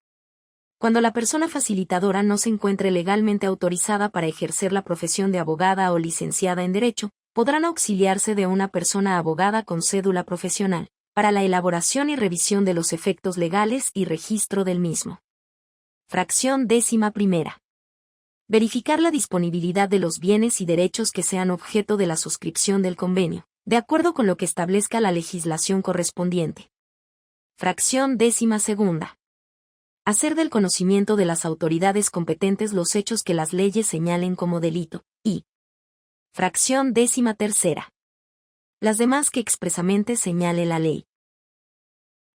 Cuando la persona facilitadora no se encuentre legalmente autorizada para ejercer la profesión de abogada o licenciada en Derecho, podrán auxiliarse de una persona abogada con cédula profesional, para la elaboración y revisión de los efectos legales y registro del mismo. Fracción 11. Verificar la disponibilidad de los bienes y derechos que sean objeto de la suscripción del convenio, de acuerdo con lo que establezca la legislación correspondiente. Fracción 12. Hacer del conocimiento de las autoridades competentes los hechos que las leyes señalen como delito, y fracción 13. Las demás que expresamente señale la ley.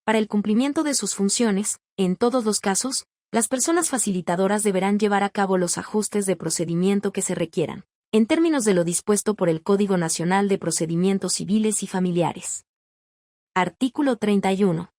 Para el cumplimiento de sus funciones, en todos los casos, las personas facilitadoras deberán llevar a cabo los ajustes de procedimiento que se requieran, en términos de lo dispuesto por el Código Nacional de Procedimientos Civiles y Familiares. Artículo 31.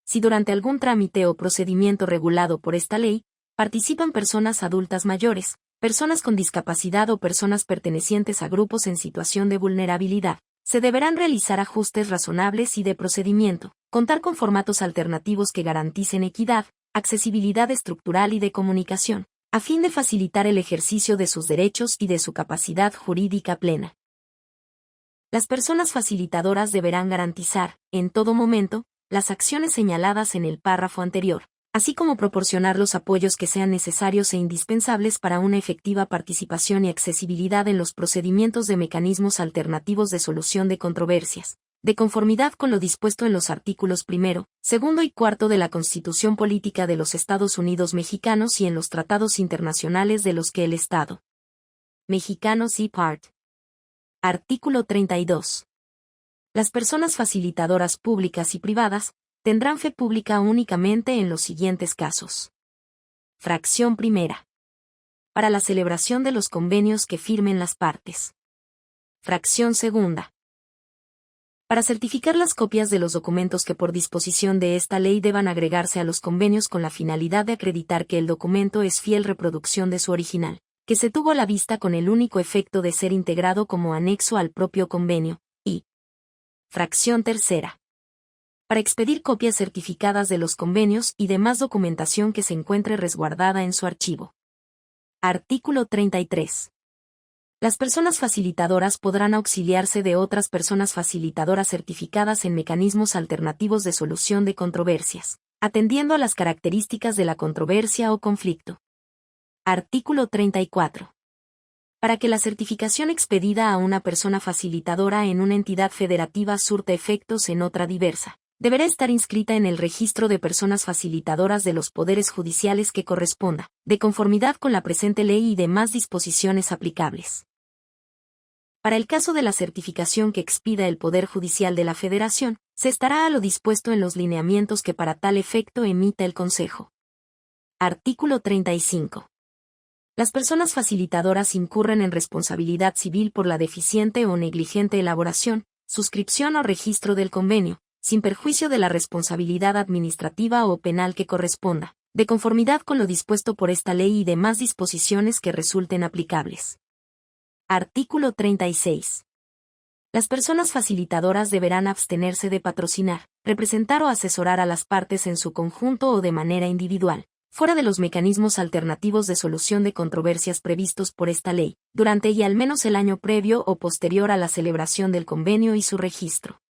Si durante algún trámite o procedimiento regulado por esta ley, participan personas adultas mayores, personas con discapacidad o personas pertenecientes a grupos en situación de vulnerabilidad, se deberán realizar ajustes razonables y de procedimiento, contar con formatos alternativos que garanticen equidad, accesibilidad estructural y de comunicación, a fin de facilitar el ejercicio de sus derechos y de su capacidad jurídica plena. Las personas facilitadoras deberán garantizar, en todo momento, las acciones señaladas en el párrafo anterior, así como proporcionar los apoyos que sean necesarios e indispensables para una efectiva participación y accesibilidad en los procedimientos de mecanismos alternativos de solución de controversias, de conformidad con lo dispuesto en los artículos 1, 2 y 4 de la Constitución Política de los Estados Unidos Mexicanos y en los tratados internacionales de los que el Estado mexicano sea parte. Artículo 32. Las personas facilitadoras públicas y privadas tendrán fe pública únicamente en los siguientes casos. Fracción primera. Para la celebración de los convenios que firmen las partes. Fracción segunda. Para certificar las copias de los documentos que por disposición de esta ley deban agregarse a los convenios con la finalidad de acreditar que el documento es fiel reproducción de su original, que se tuvo a la vista con el único efecto de ser integrado como anexo al propio convenio, y fracción tercera. Para expedir copias certificadas de los convenios y demás documentación que se encuentre resguardada en su archivo. Artículo 33. Las personas facilitadoras podrán auxiliarse de otras personas facilitadoras certificadas en mecanismos alternativos de solución de controversias, atendiendo a las características de la controversia o conflicto. Artículo 34. Para que la certificación expedida a una persona facilitadora en una entidad federativa surta efectos en otra diversa, deberá estar inscrita en el registro de personas facilitadoras de los poderes judiciales que corresponda, de conformidad con la presente ley y demás disposiciones aplicables. Para el caso de la certificación que expida el Poder Judicial de la Federación, se estará a lo dispuesto en los lineamientos que para tal efecto emita el Consejo. Artículo 35. Las personas facilitadoras incurren en responsabilidad civil por la deficiente o negligente elaboración, suscripción o registro del convenio, sin perjuicio de la responsabilidad administrativa o penal que corresponda, de conformidad con lo dispuesto por esta ley y demás disposiciones que resulten aplicables. Artículo 36. Las personas facilitadoras deberán abstenerse de patrocinar, representar o asesorar a las partes en su conjunto o de manera individual, fuera de los mecanismos alternativos de solución de controversias previstos por esta ley, durante y al menos el año previo o posterior a la celebración del convenio y su registro.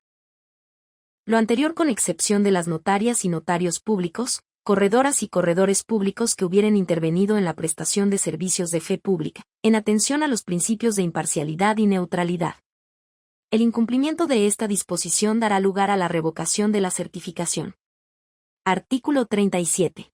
Lo anterior con excepción de las notarias y notarios públicos, corredoras y corredores públicos que hubieren intervenido en la prestación de servicios de fe pública, en atención a los principios de imparcialidad y neutralidad. El incumplimiento de esta disposición dará lugar a la revocación de la certificación. Artículo 37.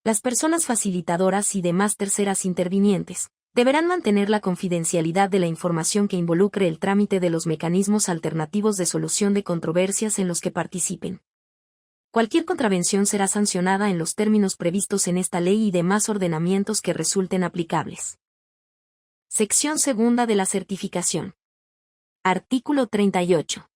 Las personas facilitadoras y demás terceras intervinientes deberán mantener la confidencialidad de la información que involucre el trámite de los mecanismos alternativos de solución de controversias en los que participen. Cualquier contravención será sancionada en los términos previstos en esta ley y demás ordenamientos que resulten aplicables. Sección segunda de la certificación. Artículo 38.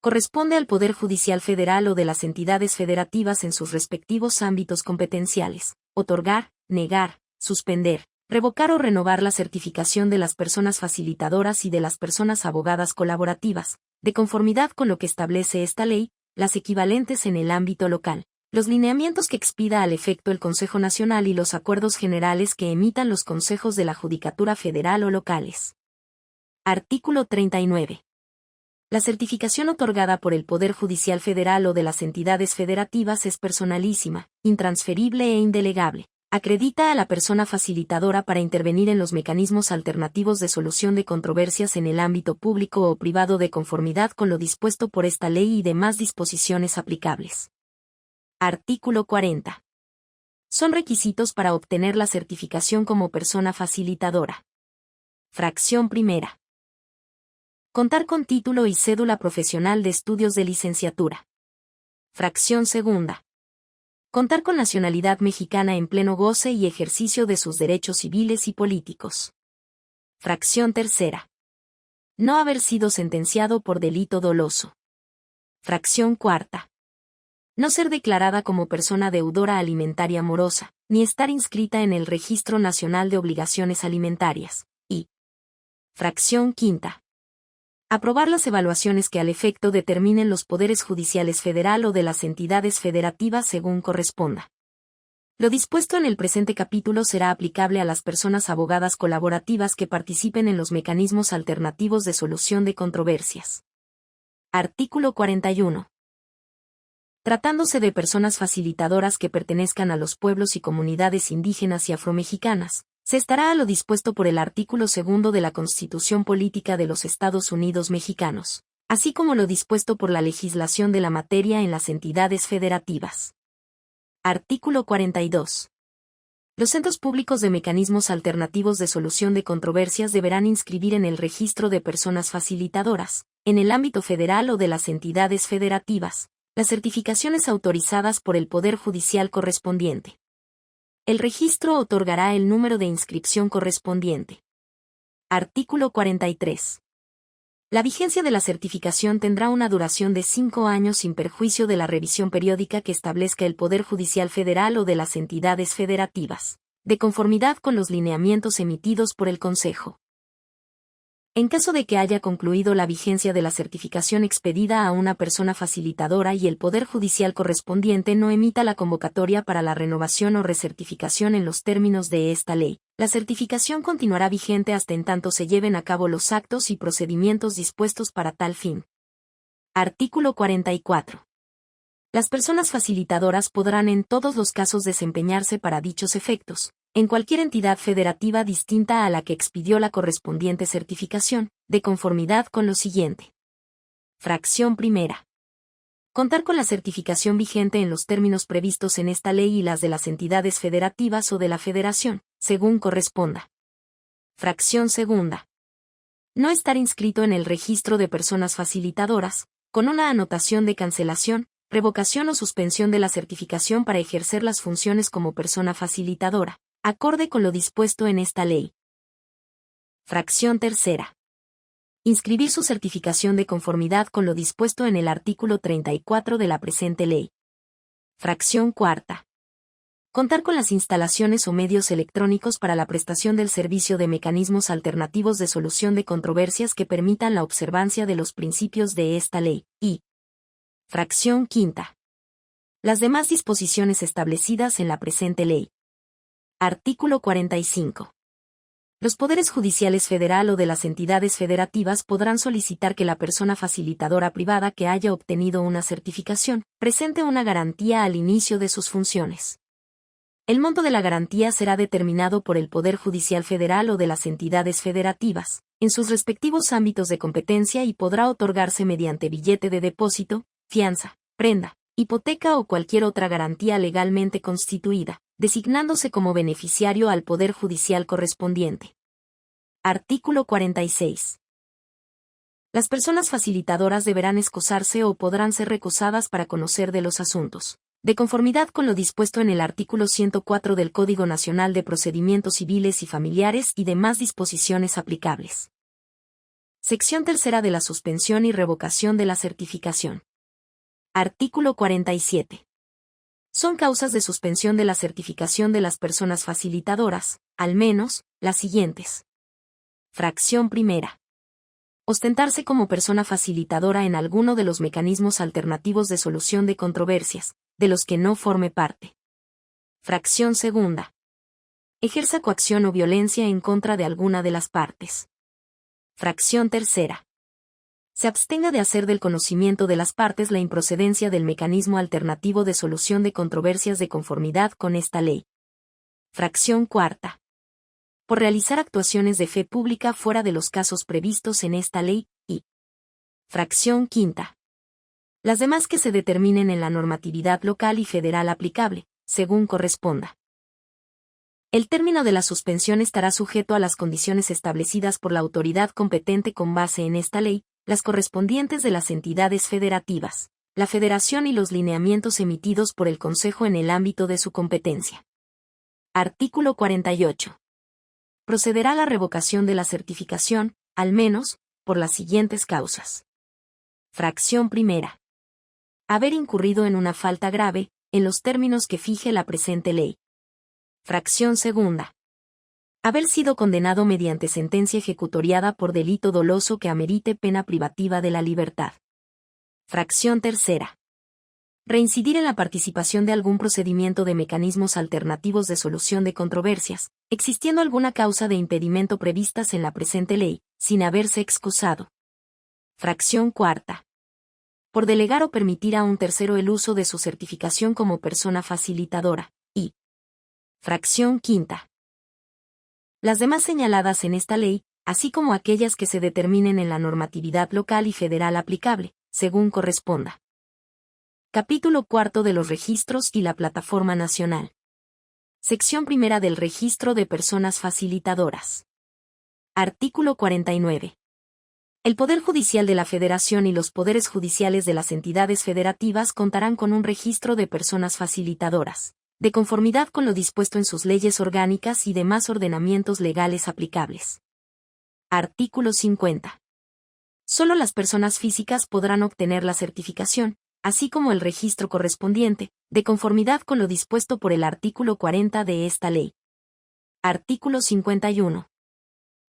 Corresponde al Poder Judicial Federal o de las entidades federativas en sus respectivos ámbitos competenciales, otorgar, negar, suspender, revocar o renovar la certificación de las personas facilitadoras y de las personas abogadas colaborativas, de conformidad con lo que establece esta ley, las equivalentes en el ámbito local, los lineamientos que expida al efecto el Consejo Nacional y los acuerdos generales que emitan los consejos de la Judicatura Federal o locales. Artículo 39. La certificación otorgada por el Poder Judicial Federal o de las entidades federativas es personalísima, intransferible e indelegable. Acredita a la persona facilitadora para intervenir en los mecanismos alternativos de solución de controversias en el ámbito público o privado de conformidad con lo dispuesto por esta ley y demás disposiciones aplicables. Artículo 40. Son requisitos para obtener la certificación como persona facilitadora. Fracción primera. Contar con título y cédula profesional de estudios de licenciatura. Fracción segunda. Contar con nacionalidad mexicana en pleno goce y ejercicio de sus derechos civiles y políticos. Fracción tercera. No haber sido sentenciado por delito doloso. Fracción cuarta. No ser declarada como persona deudora alimentaria morosa, ni estar inscrita en el Registro Nacional de Obligaciones Alimentarias. Y fracción quinta. Aprobar las evaluaciones que al efecto determinen los poderes judiciales federal o de las entidades federativas según corresponda. Lo dispuesto en el presente capítulo será aplicable a las personas abogadas colaborativas que participen en los mecanismos alternativos de solución de controversias. Artículo 41. Tratándose de personas facilitadoras que pertenezcan a los pueblos y comunidades indígenas y afromexicanas, se estará a lo dispuesto por el artículo 2 de la Constitución Política de los Estados Unidos Mexicanos, así como lo dispuesto por la legislación de la materia en las entidades federativas. Artículo 42. Los centros públicos de mecanismos alternativos de solución de controversias deberán inscribir en el registro de personas facilitadoras, en el ámbito federal o de las entidades federativas, las certificaciones autorizadas por el Poder Judicial correspondiente. El registro otorgará el número de inscripción correspondiente. Artículo 43. La vigencia de la certificación tendrá una duración de 5 años sin perjuicio de la revisión periódica que establezca el Poder Judicial Federal o de las entidades federativas, de conformidad con los lineamientos emitidos por el Consejo. En caso de que haya concluido la vigencia de la certificación expedida a una persona facilitadora y el Poder Judicial correspondiente no emita la convocatoria para la renovación o recertificación en los términos de esta ley, la certificación continuará vigente hasta en tanto se lleven a cabo los actos y procedimientos dispuestos para tal fin. Artículo 44. Las personas facilitadoras podrán en todos los casos desempeñarse para dichos efectos, en cualquier entidad federativa distinta a la que expidió la correspondiente certificación, de conformidad con lo siguiente. Fracción primera. Contar con la certificación vigente en los términos previstos en esta ley y las de las entidades federativas o de la Federación, según corresponda. Fracción segunda. No estar inscrito en el registro de personas facilitadoras, con una anotación de cancelación, revocación o suspensión de la certificación para ejercer las funciones como persona facilitadora, acorde con lo dispuesto en esta ley. Fracción tercera. Inscribir su certificación de conformidad con lo dispuesto en el artículo 34 de la presente ley. Fracción cuarta. Contar con las instalaciones o medios electrónicos para la prestación del servicio de mecanismos alternativos de solución de controversias que permitan la observancia de los principios de esta ley, y fracción quinta. Las demás disposiciones establecidas en la presente ley. Artículo 45. Los poderes judiciales federal o de las entidades federativas podrán solicitar que la persona facilitadora privada que haya obtenido una certificación presente una garantía al inicio de sus funciones. El monto de la garantía será determinado por el Poder Judicial Federal o de las entidades federativas, en sus respectivos ámbitos de competencia y podrá otorgarse mediante billete de depósito, fianza, prenda, hipoteca o cualquier otra garantía legalmente constituida, designándose como beneficiario al Poder Judicial correspondiente. Artículo 46. Las personas facilitadoras deberán excusarse o podrán ser recusadas para conocer de los asuntos, de conformidad con lo dispuesto en el artículo 104 del Código Nacional de Procedimientos Civiles y Familiares y demás disposiciones aplicables. Sección tercera de la suspensión y revocación de la certificación. Artículo 47. Son causas de suspensión de la certificación de las personas facilitadoras, al menos, las siguientes. Fracción primera. Ostentarse como persona facilitadora en alguno de los mecanismos alternativos de solución de controversias, de los que no forme parte. Fracción segunda. Ejerza coacción o violencia en contra de alguna de las partes. Fracción tercera. Se abstenga de hacer del conocimiento de las partes la improcedencia del mecanismo alternativo de solución de controversias de conformidad con esta ley. Fracción cuarta. Por realizar actuaciones de fe pública fuera de los casos previstos en esta ley, y fracción quinta. Las demás que se determinen en la normatividad local y federal aplicable, según corresponda. El término de la suspensión estará sujeto a las condiciones establecidas por la autoridad competente con base en esta ley, las correspondientes de las entidades federativas, la Federación y los lineamientos emitidos por el Consejo en el ámbito de su competencia. Artículo 48. Procederá a la revocación de la certificación, al menos, por las siguientes causas. Fracción primera. Haber incurrido en una falta grave, en los términos que fije la presente ley. Fracción segunda. Haber sido condenado mediante sentencia ejecutoriada por delito doloso que amerite pena privativa de la libertad. Fracción tercera. Reincidir en la participación de algún procedimiento de mecanismos alternativos de solución de controversias, existiendo alguna causa de impedimento previstas en la presente ley, sin haberse excusado. Fracción cuarta. Por delegar o permitir a un tercero el uso de su certificación como persona facilitadora, y fracción quinta. Las demás señaladas en esta ley, así como aquellas que se determinen en la normatividad local y federal aplicable, según corresponda. Capítulo cuarto de los registros y la plataforma nacional. Sección primera del registro de personas facilitadoras. Artículo 49. El Poder Judicial de la Federación y los poderes judiciales de las entidades federativas contarán con un registro de personas facilitadoras, de conformidad con lo dispuesto en sus leyes orgánicas y demás ordenamientos legales aplicables. Artículo 50. Solo las personas físicas podrán obtener la certificación, así como el registro correspondiente, de conformidad con lo dispuesto por el artículo 40 de esta ley. Artículo 51.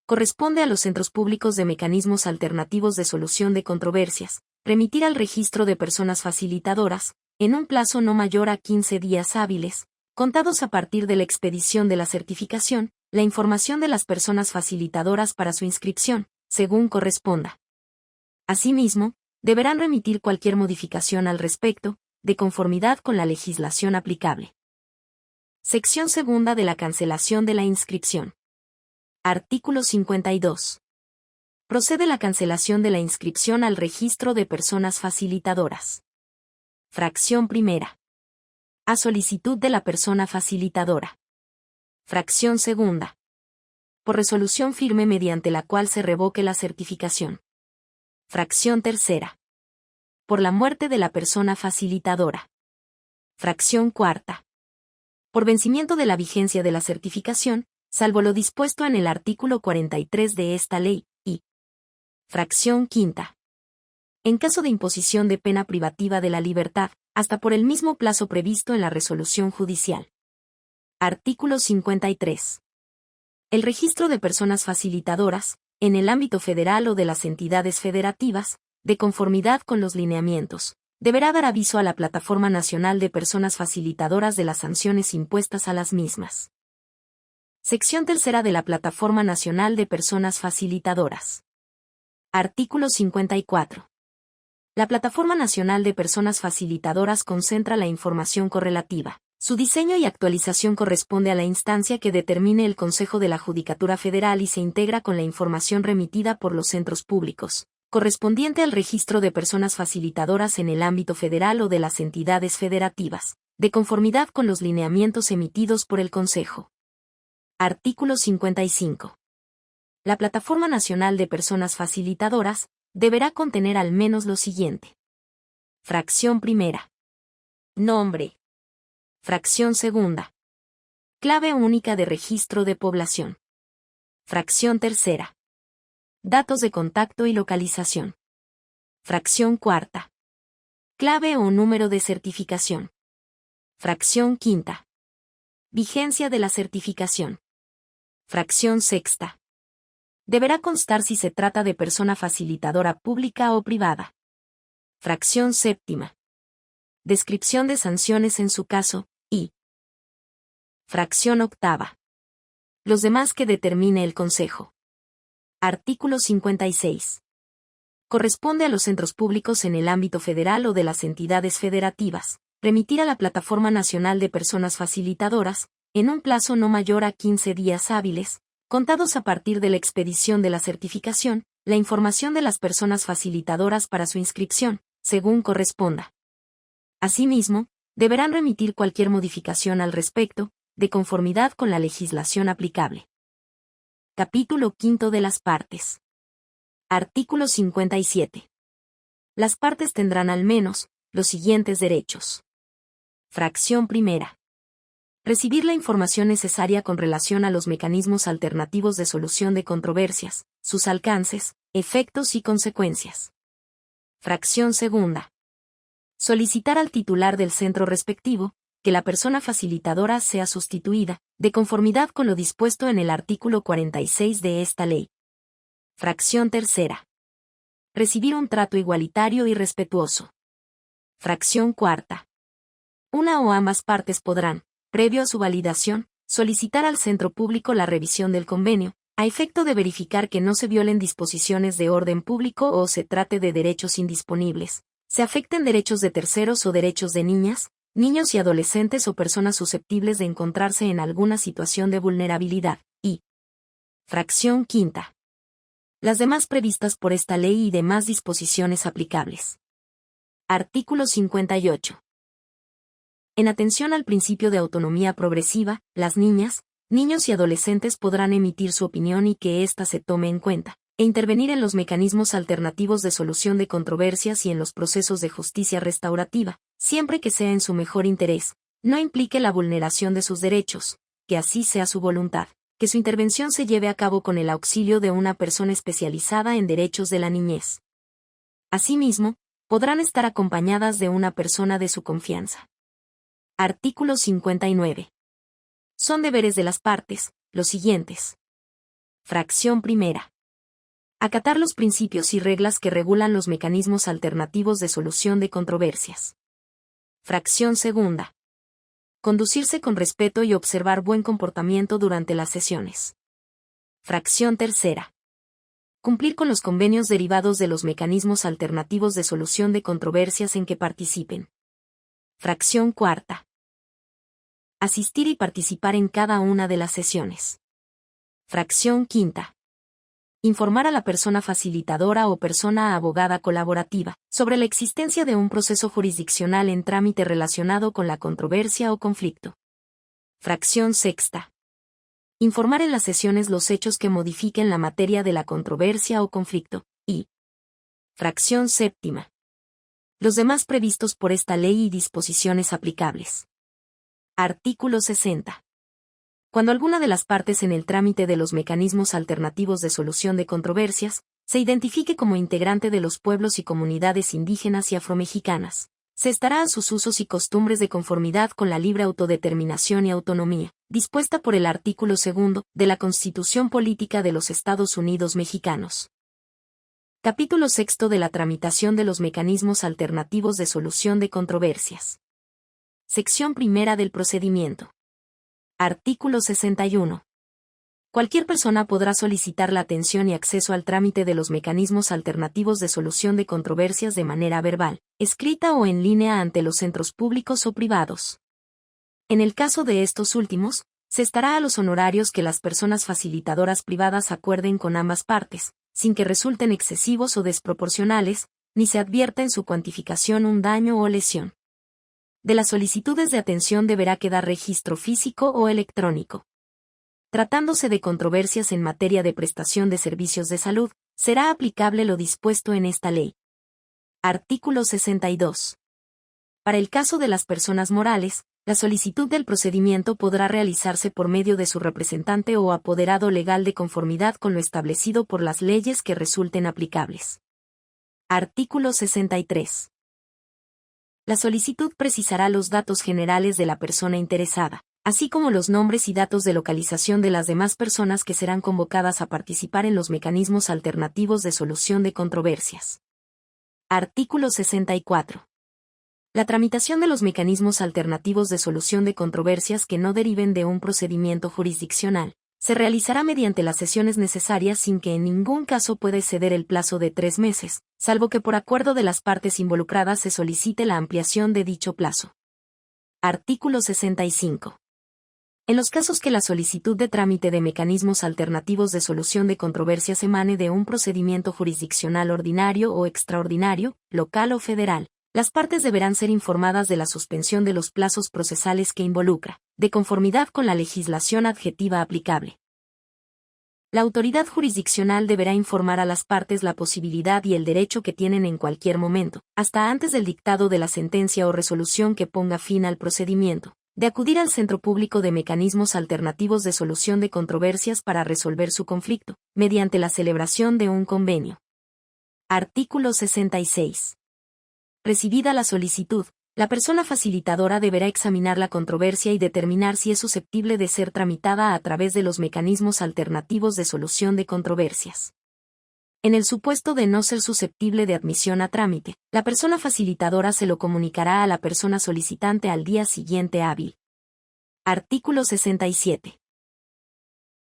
Corresponde a los centros públicos de mecanismos alternativos de solución de controversias, remitir al registro de personas facilitadoras, en un plazo no mayor a 15 días hábiles, contados a partir de la expedición de la certificación, la información de las personas facilitadoras para su inscripción, según corresponda. Asimismo, deberán remitir cualquier modificación al respecto, de conformidad con la legislación aplicable. Sección segunda de la cancelación de la inscripción. Artículo 52. Procede la cancelación de la inscripción al registro de personas facilitadoras. Fracción primera. A solicitud de la persona facilitadora. Fracción segunda. Por resolución firme mediante la cual se revoque la certificación. Fracción tercera. Por la muerte de la persona facilitadora. Fracción cuarta. Por vencimiento de la vigencia de la certificación, salvo lo dispuesto en el artículo 43 de esta ley, y fracción quinta. En caso de imposición de pena privativa de la libertad, hasta por el mismo plazo previsto en la resolución judicial. Artículo 53. El registro de personas facilitadoras, en el ámbito federal o de las entidades federativas, de conformidad con los lineamientos, deberá dar aviso a la Plataforma Nacional de Personas Facilitadoras de las sanciones impuestas a las mismas. Sección tercera de la Plataforma Nacional de Personas Facilitadoras. Artículo 54. La Plataforma Nacional de Personas Facilitadoras concentra la información correlativa. Su diseño y actualización corresponde a la instancia que determine el Consejo de la Judicatura Federal y se integra con la información remitida por los centros públicos, correspondiente al registro de personas facilitadoras en el ámbito federal o de las entidades federativas, de conformidad con los lineamientos emitidos por el Consejo. Artículo 55. La Plataforma Nacional de Personas Facilitadoras deberá contener al menos lo siguiente. Fracción primera. Nombre. Fracción segunda. Clave única de registro de población. Fracción tercera. Datos de contacto y localización. Fracción cuarta. Clave o número de certificación. Fracción quinta. Vigencia de la certificación. Fracción sexta. Deberá constar si se trata de persona facilitadora pública o privada. Fracción séptima. Descripción de sanciones en su caso, y fracción octava. Los demás que determine el Consejo. Artículo 56. Corresponde a los centros públicos en el ámbito federal o de las entidades federativas, remitir a la Plataforma Nacional de Personas Facilitadoras, en un plazo no mayor a 15 días hábiles, contados a partir de la expedición de la certificación, la información de las personas facilitadoras para su inscripción, según corresponda. Asimismo, deberán remitir cualquier modificación al respecto, de conformidad con la legislación aplicable. Capítulo quinto de las partes. Artículo 57. Las partes tendrán al menos los siguientes derechos. Fracción primera. Recibir la información necesaria con relación a los mecanismos alternativos de solución de controversias, sus alcances, efectos y consecuencias. Fracción segunda. Solicitar al titular del centro respectivo, que la persona facilitadora sea sustituida, de conformidad con lo dispuesto en el artículo 46 de esta ley. Fracción tercera. Recibir un trato igualitario y respetuoso. Fracción cuarta. Una o ambas partes podrán, previo a su validación, solicitar al centro público la revisión del convenio, a efecto de verificar que no se violen disposiciones de orden público o se trate de derechos indisponibles, se afecten derechos de terceros o derechos de niñas, niños y adolescentes o personas susceptibles de encontrarse en alguna situación de vulnerabilidad, y fracción quinta. Las demás previstas por esta ley y demás disposiciones aplicables. Artículo 58. En atención al principio de autonomía progresiva, las niñas, niños y adolescentes podrán emitir su opinión y que ésta se tome en cuenta, e intervenir en los mecanismos alternativos de solución de controversias y en los procesos de justicia restaurativa, siempre que sea en su mejor interés, no implique la vulneración de sus derechos, que así sea su voluntad, que su intervención se lleve a cabo con el auxilio de una persona especializada en derechos de la niñez. Asimismo, podrán estar acompañadas de una persona de su confianza. Artículo 59. Son deberes de las partes, los siguientes. Fracción primera. Acatar los principios y reglas que regulan los mecanismos alternativos de solución de controversias. Fracción segunda. Conducirse con respeto y observar buen comportamiento durante las sesiones. Fracción tercera. Cumplir con los convenios derivados de los mecanismos alternativos de solución de controversias en que participen. Fracción cuarta. Asistir y participar en cada una de las sesiones. Fracción quinta. Informar a la persona facilitadora o persona abogada colaborativa sobre la existencia de un proceso jurisdiccional en trámite relacionado con la controversia o conflicto. Fracción sexta. Informar en las sesiones los hechos que modifiquen la materia de la controversia o conflicto, y fracción séptima. Los demás previstos por esta ley y disposiciones aplicables. Artículo 60. Cuando alguna de las partes en el trámite de los mecanismos alternativos de solución de controversias se identifique como integrante de los pueblos y comunidades indígenas y afromexicanas, se estará a sus usos y costumbres de conformidad con la libre autodeterminación y autonomía, dispuesta por el artículo 2 de la Constitución Política de los Estados Unidos Mexicanos. Capítulo 6 de la tramitación de los mecanismos alternativos de solución de controversias. Sección primera del procedimiento. Artículo 61. Cualquier persona podrá solicitar la atención y acceso al trámite de los mecanismos alternativos de solución de controversias de manera verbal, escrita o en línea ante los centros públicos o privados. En el caso de estos últimos, se estará a los honorarios que las personas facilitadoras privadas acuerden con ambas partes, sin que resulten excesivos o desproporcionales, ni se advierta en su cuantificación un daño o lesión. De las solicitudes de atención deberá quedar registro físico o electrónico. Tratándose de controversias en materia de prestación de servicios de salud, será aplicable lo dispuesto en esta ley. Artículo 62. Para el caso de las personas morales, la solicitud del procedimiento podrá realizarse por medio de su representante o apoderado legal de conformidad con lo establecido por las leyes que resulten aplicables. Artículo 63. La solicitud precisará los datos generales de la persona interesada, así como los nombres y datos de localización de las demás personas que serán convocadas a participar en los mecanismos alternativos de solución de controversias. Artículo 64. La tramitación de los mecanismos alternativos de solución de controversias que no deriven de un procedimiento jurisdiccional se realizará mediante las sesiones necesarias sin que en ningún caso pueda exceder el plazo de 3 meses, salvo que por acuerdo de las partes involucradas se solicite la ampliación de dicho plazo. Artículo 65. En los casos que la solicitud de trámite de mecanismos alternativos de solución de controversias emane de un procedimiento jurisdiccional ordinario o extraordinario, local o federal, las partes deberán ser informadas de la suspensión de los plazos procesales que involucra, de conformidad con la legislación adjetiva aplicable. La autoridad jurisdiccional deberá informar a las partes la posibilidad y el derecho que tienen en cualquier momento, hasta antes del dictado de la sentencia o resolución que ponga fin al procedimiento, de acudir al Centro Público de Mecanismos Alternativos de Solución de Controversias para resolver su conflicto, mediante la celebración de un convenio. Artículo 66. Recibida la solicitud, la persona facilitadora deberá examinar la controversia y determinar si es susceptible de ser tramitada a través de los mecanismos alternativos de solución de controversias. En el supuesto de no ser susceptible de admisión a trámite, la persona facilitadora se lo comunicará a la persona solicitante al día siguiente hábil. Artículo 67.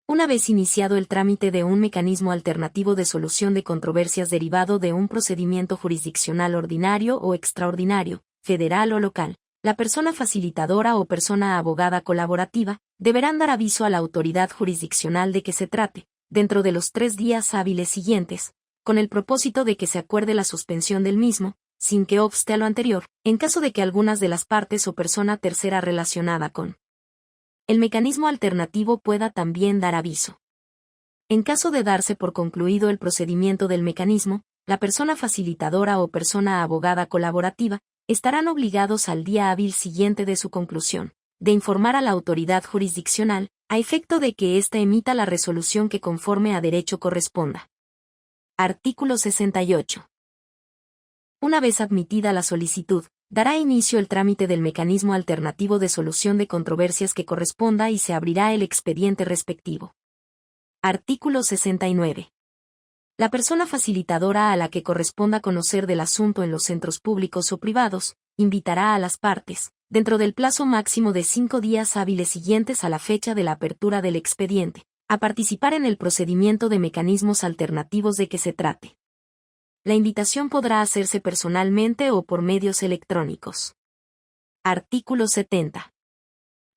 Una vez iniciado el trámite de un mecanismo alternativo de solución de controversias derivado de un procedimiento jurisdiccional ordinario o extraordinario, federal o local, la persona facilitadora o persona abogada colaborativa deberán dar aviso a la autoridad jurisdiccional de que se trate, dentro de los 3 días hábiles siguientes, con el propósito de que se acuerde la suspensión del mismo, sin que obste a lo anterior, en caso de que algunas de las partes o persona tercera relacionada con el mecanismo alternativo pueda también dar aviso. En caso de darse por concluido el procedimiento del mecanismo, la persona facilitadora o persona abogada colaborativa estarán obligados al día hábil siguiente de su conclusión, de informar a la autoridad jurisdiccional, a efecto de que ésta emita la resolución que conforme a derecho corresponda. Artículo 68. Una vez admitida la solicitud, dará inicio el trámite del mecanismo alternativo de solución de controversias que corresponda y se abrirá el expediente respectivo. Artículo 69. La persona facilitadora a la que corresponda conocer del asunto en los centros públicos o privados, invitará a las partes, dentro del plazo máximo de 5 días hábiles siguientes a la fecha de la apertura del expediente, a participar en el procedimiento de mecanismos alternativos de que se trate. La invitación podrá hacerse personalmente o por medios electrónicos. Artículo 70.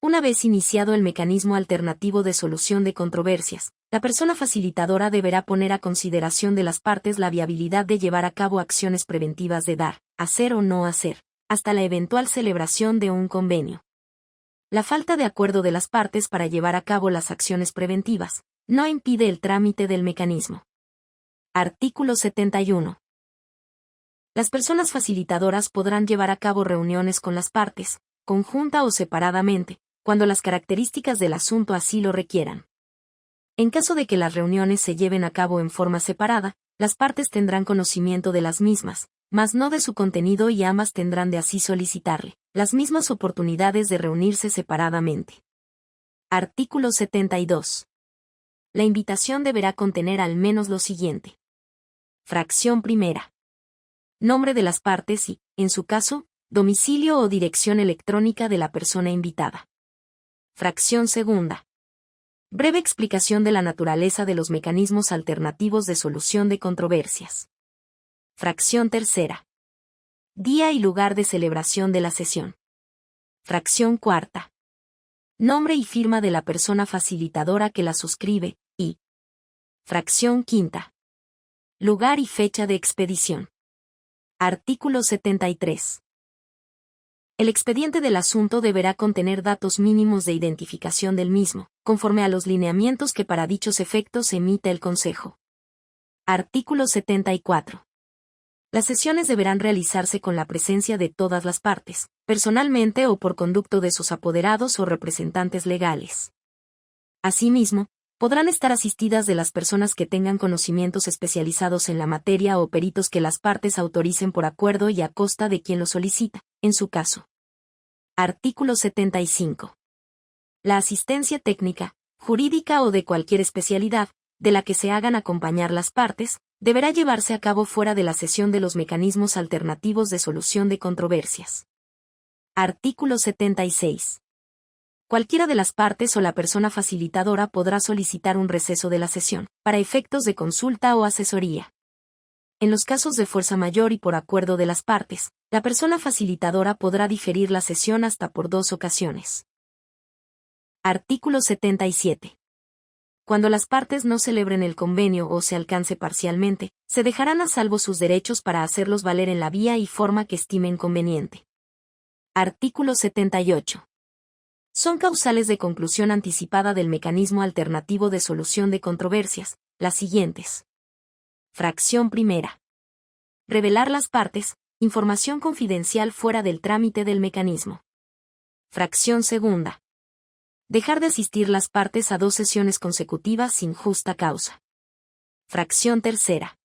Una vez iniciado el mecanismo alternativo de solución de controversias, la persona facilitadora deberá poner a consideración de las partes la viabilidad de llevar a cabo acciones preventivas de dar, hacer o no hacer, hasta la eventual celebración de un convenio. La falta de acuerdo de las partes para llevar a cabo las acciones preventivas no impide el trámite del mecanismo. Artículo 71. Las personas facilitadoras podrán llevar a cabo reuniones con las partes, conjunta o separadamente, cuando las características del asunto así lo requieran. En caso de que las reuniones se lleven a cabo en forma separada, las partes tendrán conocimiento de las mismas, mas no de su contenido y ambas tendrán de así solicitarle las mismas oportunidades de reunirse separadamente. Artículo 72. La invitación deberá contener al menos lo siguiente. Fracción primera. Nombre de las partes y, en su caso, domicilio o dirección electrónica de la persona invitada. Fracción segunda. Breve explicación de la naturaleza de los mecanismos alternativos de solución de controversias. Fracción tercera. Día y lugar de celebración de la sesión. Fracción cuarta. Nombre y firma de la persona facilitadora que la suscribe, y. Fracción quinta. Lugar y fecha de expedición. Artículo 73. El expediente del asunto deberá contener datos mínimos de identificación del mismo, conforme a los lineamientos que para dichos efectos emita el Consejo. Artículo 74. Las sesiones deberán realizarse con la presencia de todas las partes, personalmente o por conducto de sus apoderados o representantes legales. Asimismo, podrán estar asistidas de las personas que tengan conocimientos especializados en la materia o peritos que las partes autoricen por acuerdo y a costa de quien lo solicita, en su caso. Artículo 75. La asistencia técnica, jurídica o de cualquier especialidad, de la que se hagan acompañar las partes, deberá llevarse a cabo fuera de la sesión de los mecanismos alternativos de solución de controversias. Artículo 76. Cualquiera de las partes o la persona facilitadora podrá solicitar un receso de la sesión, para efectos de consulta o asesoría. En los casos de fuerza mayor y por acuerdo de las partes, la persona facilitadora podrá diferir la sesión hasta por 2 ocasiones. Artículo 77. Cuando las partes no celebren el convenio o se alcance parcialmente, se dejarán a salvo sus derechos para hacerlos valer en la vía y forma que estimen conveniente. Artículo 78. Son causales de conclusión anticipada del mecanismo alternativo de solución de controversias, las siguientes. Fracción primera. Revelar las partes, información confidencial fuera del trámite del mecanismo. Fracción segunda. Dejar de asistir las partes a 2 sesiones consecutivas sin justa causa. Fracción tercera.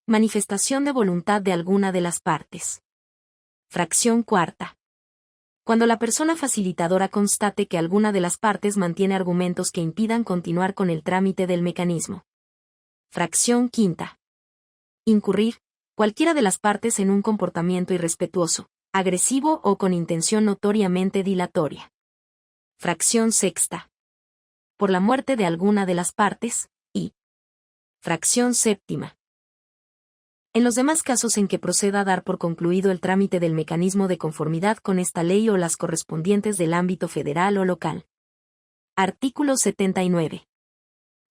Manifestación de voluntad de alguna de las partes. Fracción cuarta. Cuando la persona facilitadora constate que alguna de las partes mantiene argumentos que impidan continuar con el trámite del mecanismo. Fracción quinta. Incurrir, cualquiera de las partes en un comportamiento irrespetuoso, agresivo o con intención notoriamente dilatoria. Fracción sexta. Por la muerte de alguna de las partes, y. Fracción séptima. En los demás casos en que proceda a dar por concluido el trámite del mecanismo de conformidad con esta ley o las correspondientes del ámbito federal o local. Artículo 79.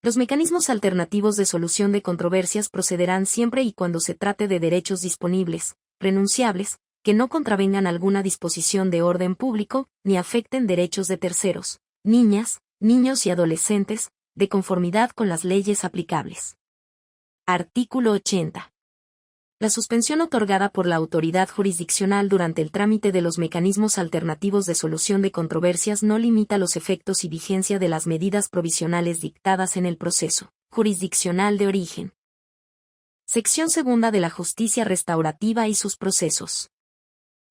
Los mecanismos alternativos de solución de controversias procederán siempre y cuando se trate de derechos disponibles, renunciables, que no contravengan alguna disposición de orden público, ni afecten derechos de terceros, niñas, niños y adolescentes, de conformidad con las leyes aplicables. Artículo 80. La suspensión otorgada por la autoridad jurisdiccional durante el trámite de los mecanismos alternativos de solución de controversias no limita los efectos y vigencia de las medidas provisionales dictadas en el proceso jurisdiccional de origen. Sección segunda de la Justicia Restaurativa y sus procesos.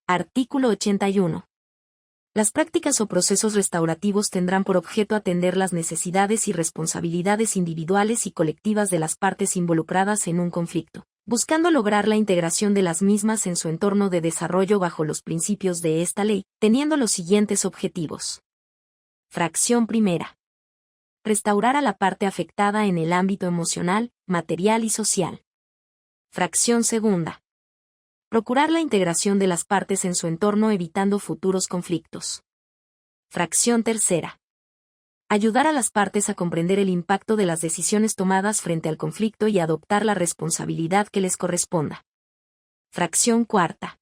Artículo 81. Las prácticas o procesos restaurativos tendrán por objeto atender las necesidades y responsabilidades individuales y colectivas de las partes involucradas en un conflicto, buscando lograr la integración de las mismas en su entorno de desarrollo bajo los principios de esta ley, teniendo los siguientes objetivos. Fracción primera. Restaurar a la parte afectada en el ámbito emocional, material y social. Fracción segunda. Procurar la integración de las partes en su entorno evitando futuros conflictos. Fracción tercera. Ayudar a las partes a comprender el impacto de las decisiones tomadas frente al conflicto y adoptar la responsabilidad que les corresponda. Fracción cuarta.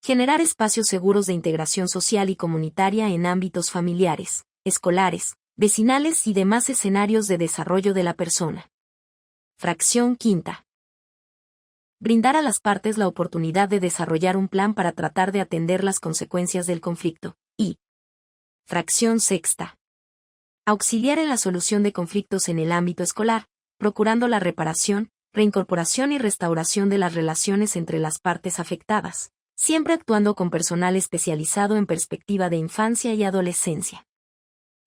Generar espacios seguros de integración social y comunitaria en ámbitos familiares, escolares, vecinales y demás escenarios de desarrollo de la persona. Fracción quinta. Brindar a las partes la oportunidad de desarrollar un plan para tratar de atender las consecuencias del conflicto. Y fracción sexta. Auxiliar en la solución de conflictos en el ámbito escolar, procurando la reparación, reincorporación y restauración de las relaciones entre las partes afectadas, siempre actuando con personal especializado en perspectiva de infancia y adolescencia.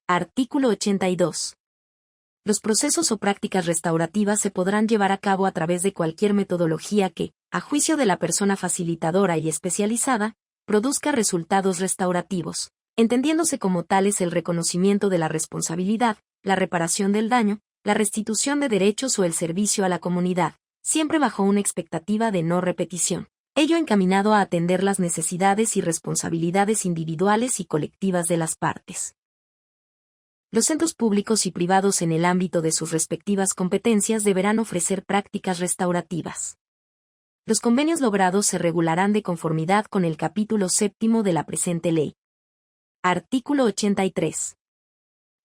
Artículo 82. Los procesos o prácticas restaurativas se podrán llevar a cabo a través de cualquier metodología que, a juicio de la persona facilitadora y especializada, produzca resultados restaurativos, entendiéndose como tales el reconocimiento de la responsabilidad, la reparación del daño, la restitución de derechos o el servicio a la comunidad, siempre bajo una expectativa de no repetición, ello encaminado a atender las necesidades y responsabilidades individuales y colectivas de las partes. Los centros públicos y privados en el ámbito de sus respectivas competencias deberán ofrecer prácticas restaurativas. Los convenios logrados se regularán de conformidad con el capítulo 7 de la presente ley. Artículo 83.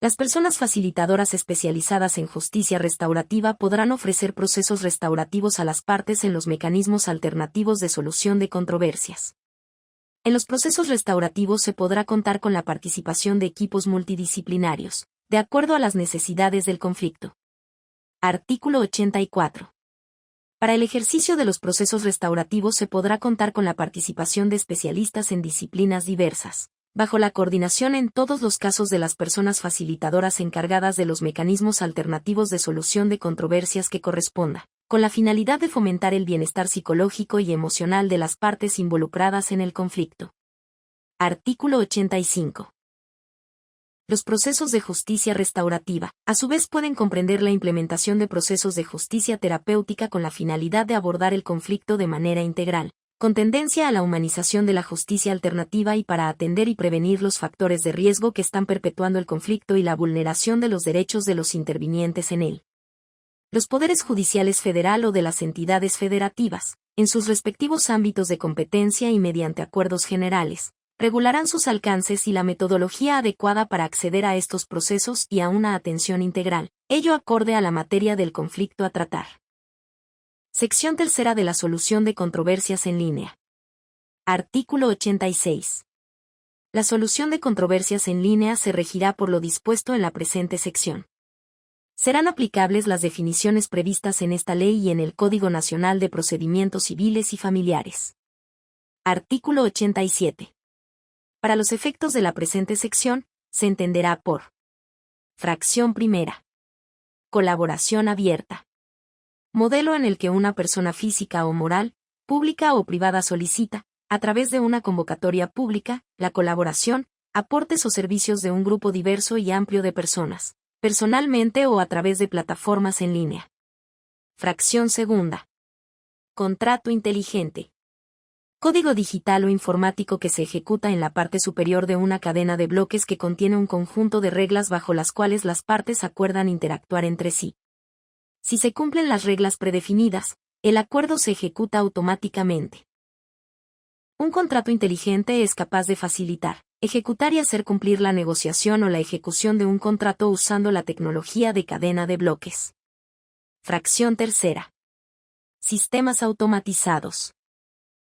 Las personas facilitadoras especializadas en justicia restaurativa podrán ofrecer procesos restaurativos a las partes en los mecanismos alternativos de solución de controversias. En los procesos restaurativos se podrá contar con la participación de equipos multidisciplinarios, de acuerdo a las necesidades del conflicto. Artículo 84. Para el ejercicio de los procesos restaurativos se podrá contar con la participación de especialistas en disciplinas diversas, bajo la coordinación en todos los casos de las personas facilitadoras encargadas de los mecanismos alternativos de solución de controversias que corresponda, con la finalidad de fomentar el bienestar psicológico y emocional de las partes involucradas en el conflicto. Artículo 85. Los procesos de justicia restaurativa, a su vez, pueden comprender la implementación de procesos de justicia terapéutica con la finalidad de abordar el conflicto de manera integral, con tendencia a la humanización de la justicia alternativa y para atender y prevenir los factores de riesgo que están perpetuando el conflicto y la vulneración de los derechos de los intervinientes en él. Los poderes judiciales federal o de las entidades federativas, en sus respectivos ámbitos de competencia y mediante acuerdos generales, regularán sus alcances y la metodología adecuada para acceder a estos procesos y a una atención integral, ello acorde a la materia del conflicto a tratar. Sección tercera de la solución de controversias en línea. Artículo 86. La solución de controversias en línea se regirá por lo dispuesto en la presente sección. Serán aplicables las definiciones previstas en esta ley y en el Código Nacional de Procedimientos Civiles y Familiares. Artículo 87. Para los efectos de la presente sección, se entenderá por fracción primera. Colaboración abierta. Modelo en el que una persona física o moral, pública o privada solicita, a través de una convocatoria pública, la colaboración, aportes o servicios de un grupo diverso y amplio de personas, personalmente o a través de plataformas en línea. Fracción segunda. Contrato inteligente. Código digital o informático que se ejecuta en la parte superior de una cadena de bloques que contiene un conjunto de reglas bajo las cuales las partes acuerdan interactuar entre sí. Si se cumplen las reglas predefinidas, el acuerdo se ejecuta automáticamente. Un contrato inteligente es capaz de facilitar, ejecutar y hacer cumplir la negociación o la ejecución de un contrato usando la tecnología de cadena de bloques. Fracción tercera. Sistemas automatizados.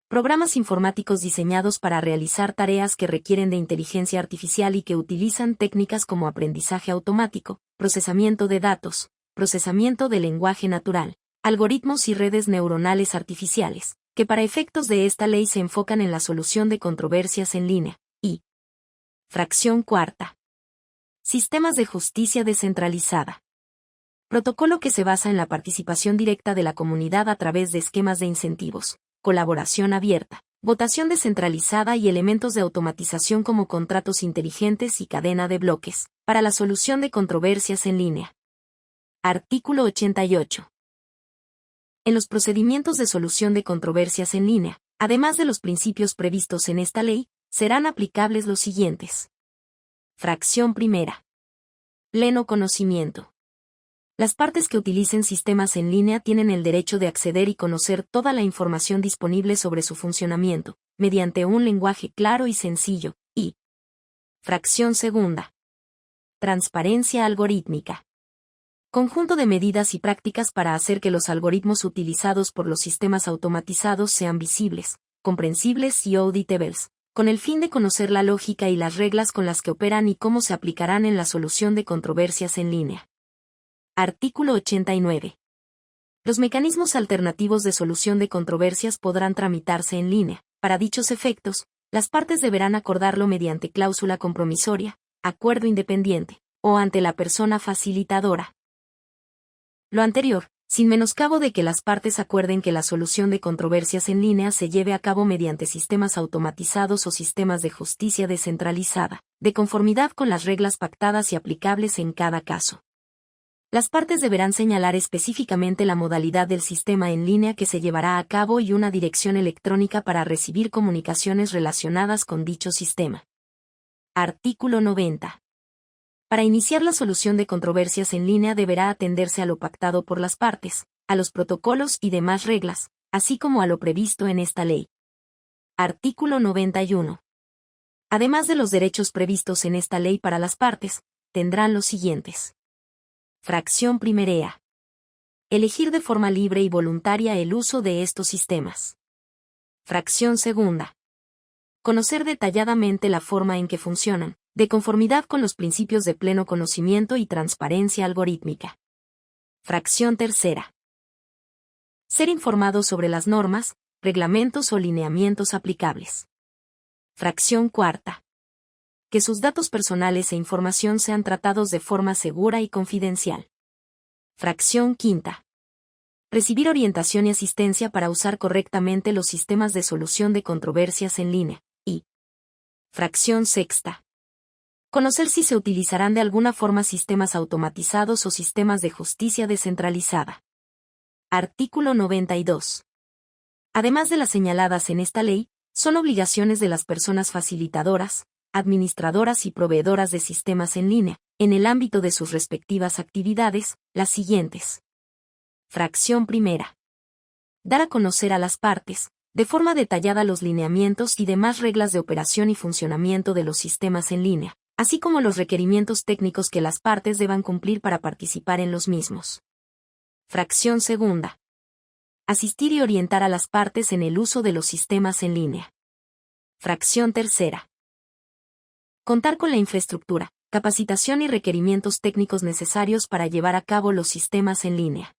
Programas informáticos diseñados para realizar tareas que requieren de inteligencia artificial y que utilizan técnicas como aprendizaje automático, procesamiento de datos, procesamiento de lenguaje natural, algoritmos y redes neuronales artificiales, que para efectos de esta ley se enfocan en la solución de controversias en línea. Y fracción cuarta. Sistemas de justicia descentralizada. Protocolo que se basa en la participación directa de la comunidad a través de esquemas de incentivos, colaboración abierta, votación descentralizada y elementos de automatización como contratos inteligentes y cadena de bloques, para la solución de controversias en línea. Artículo 88. En los procedimientos de solución de controversias en línea, además de los principios previstos en esta ley, serán aplicables los siguientes. Fracción primera. Pleno conocimiento. Las partes que utilicen sistemas en línea tienen el derecho de acceder y conocer toda la información disponible sobre su funcionamiento, mediante un lenguaje claro y sencillo, y fracción segunda. Transparencia algorítmica. Conjunto de medidas y prácticas para hacer que los algoritmos utilizados por los sistemas automatizados sean visibles, comprensibles y auditables, con el fin de conocer la lógica y las reglas con las que operan y cómo se aplicarán en la solución de controversias en línea. Artículo 89. Los mecanismos alternativos de solución de controversias podrán tramitarse en línea. Para dichos efectos, las partes deberán acordarlo mediante cláusula compromisoria, acuerdo independiente, o ante la persona facilitadora. Lo anterior, sin menoscabo de que las partes acuerden que la solución de controversias en línea se lleve a cabo mediante sistemas automatizados o sistemas de justicia descentralizada, de conformidad con las reglas pactadas y aplicables en cada caso. Las partes deberán señalar específicamente la modalidad del sistema en línea que se llevará a cabo y una dirección electrónica para recibir comunicaciones relacionadas con dicho sistema. Artículo 90. Para iniciar la solución de controversias en línea deberá atenderse a lo pactado por las partes, a los protocolos y demás reglas, así como a lo previsto en esta ley. Artículo 91. Además de los derechos previstos en esta ley para las partes, tendrán los siguientes. Fracción primera. Elegir de forma libre y voluntaria el uso de estos sistemas. Fracción segunda. Conocer detalladamente la forma en que funcionan, de conformidad con los principios de pleno conocimiento y transparencia algorítmica. Fracción tercera. Ser informado sobre las normas, reglamentos o lineamientos aplicables. Fracción cuarta. Que sus datos personales e información sean tratados de forma segura y confidencial. Fracción quinta. Recibir orientación y asistencia para usar correctamente los sistemas de solución de controversias en línea. Y fracción sexta. Conocer si se utilizarán de alguna forma sistemas automatizados o sistemas de justicia descentralizada. Artículo 92. Además de las señaladas en esta ley, son obligaciones de las personas facilitadoras, administradoras y proveedoras de sistemas en línea, en el ámbito de sus respectivas actividades, las siguientes. Fracción primera. Dar a conocer a las partes, de forma detallada los lineamientos y demás reglas de operación y funcionamiento de los sistemas en línea, así como los requerimientos técnicos que las partes deban cumplir para participar en los mismos. Fracción segunda. Asistir y orientar a las partes en el uso de los sistemas en línea. Fracción tercera. Contar con la infraestructura, capacitación y requerimientos técnicos necesarios para llevar a cabo los sistemas en línea.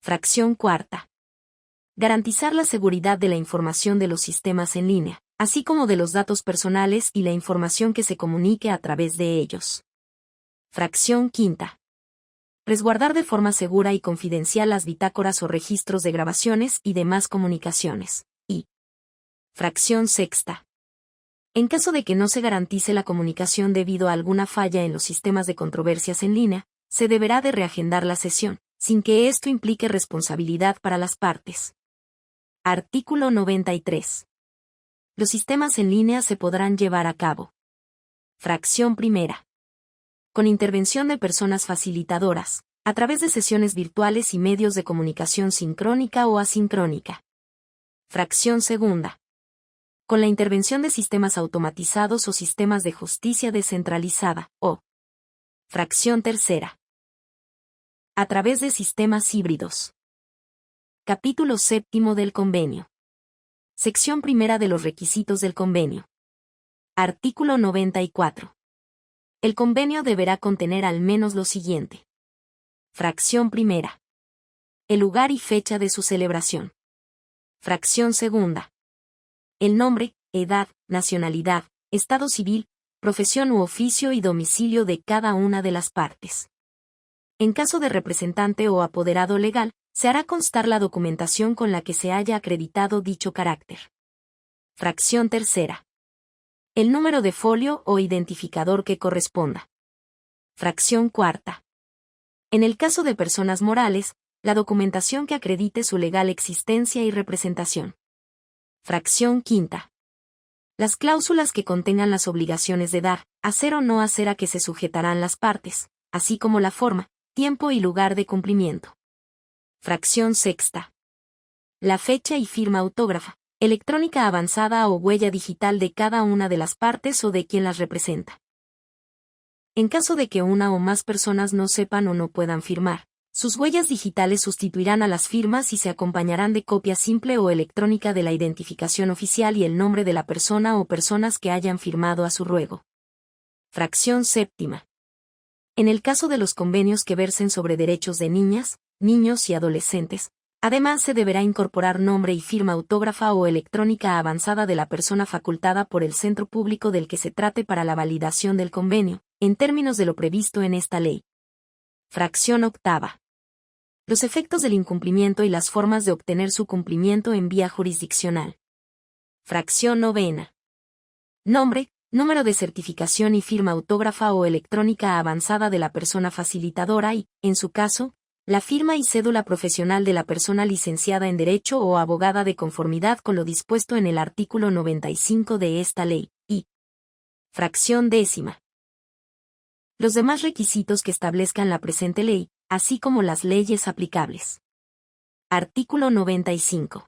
Fracción cuarta. Garantizar la seguridad de la información de los sistemas en línea, así como de los datos personales y la información que se comunique a través de ellos. Fracción quinta. Resguardar de forma segura y confidencial las bitácoras o registros de grabaciones y demás comunicaciones. Y fracción sexta. En caso de que no se garantice la comunicación debido a alguna falla en los sistemas de controversias en línea, se deberá de reagendar la sesión, sin que esto implique responsabilidad para las partes. Artículo 93. Los sistemas en línea se podrán llevar a cabo. Fracción primera. Con intervención de personas facilitadoras, a través de sesiones virtuales y medios de comunicación sincrónica o asincrónica. Fracción segunda. Con la intervención de sistemas automatizados o sistemas de justicia descentralizada, o fracción tercera. A través de sistemas híbridos. Capítulo séptimo del convenio. Sección primera de los requisitos del convenio. Artículo 94. El convenio deberá contener al menos lo siguiente. Fracción primera. El lugar y fecha de su celebración. Fracción segunda. El nombre, edad, nacionalidad, estado civil, profesión u oficio y domicilio de cada una de las partes. En caso de representante o apoderado legal, se hará constar la documentación con la que se haya acreditado dicho carácter. Fracción tercera. El número de folio o identificador que corresponda. Fracción cuarta. En el caso de personas morales, la documentación que acredite su legal existencia y representación. Fracción quinta. Las cláusulas que contengan las obligaciones de dar, hacer o no hacer a que se sujetarán las partes, así como la forma, tiempo y lugar de cumplimiento. Fracción sexta. La fecha y firma autógrafa, electrónica avanzada o huella digital de cada una de las partes o de quien las representa. En caso de que una o más personas no sepan o no puedan firmar, sus huellas digitales sustituirán a las firmas y se acompañarán de copia simple o electrónica de la identificación oficial y el nombre de la persona o personas que hayan firmado a su ruego. Fracción séptima. En el caso de los convenios que versen sobre derechos de niñas, niños y adolescentes, además se deberá incorporar nombre y firma autógrafa o electrónica avanzada de la persona facultada por el centro público del que se trate para la validación del convenio, en términos de lo previsto en esta ley. Fracción octava. Los efectos del incumplimiento y las formas de obtener su cumplimiento en vía jurisdiccional. Fracción novena. Nombre, número de certificación y firma autógrafa o electrónica avanzada de la persona facilitadora y, en su caso, la firma y cédula profesional de la persona licenciada en Derecho o abogada de conformidad con lo dispuesto en el artículo 95 de esta ley, y fracción décima. Los demás requisitos que establezcan la presente ley, así como las leyes aplicables. Artículo 95.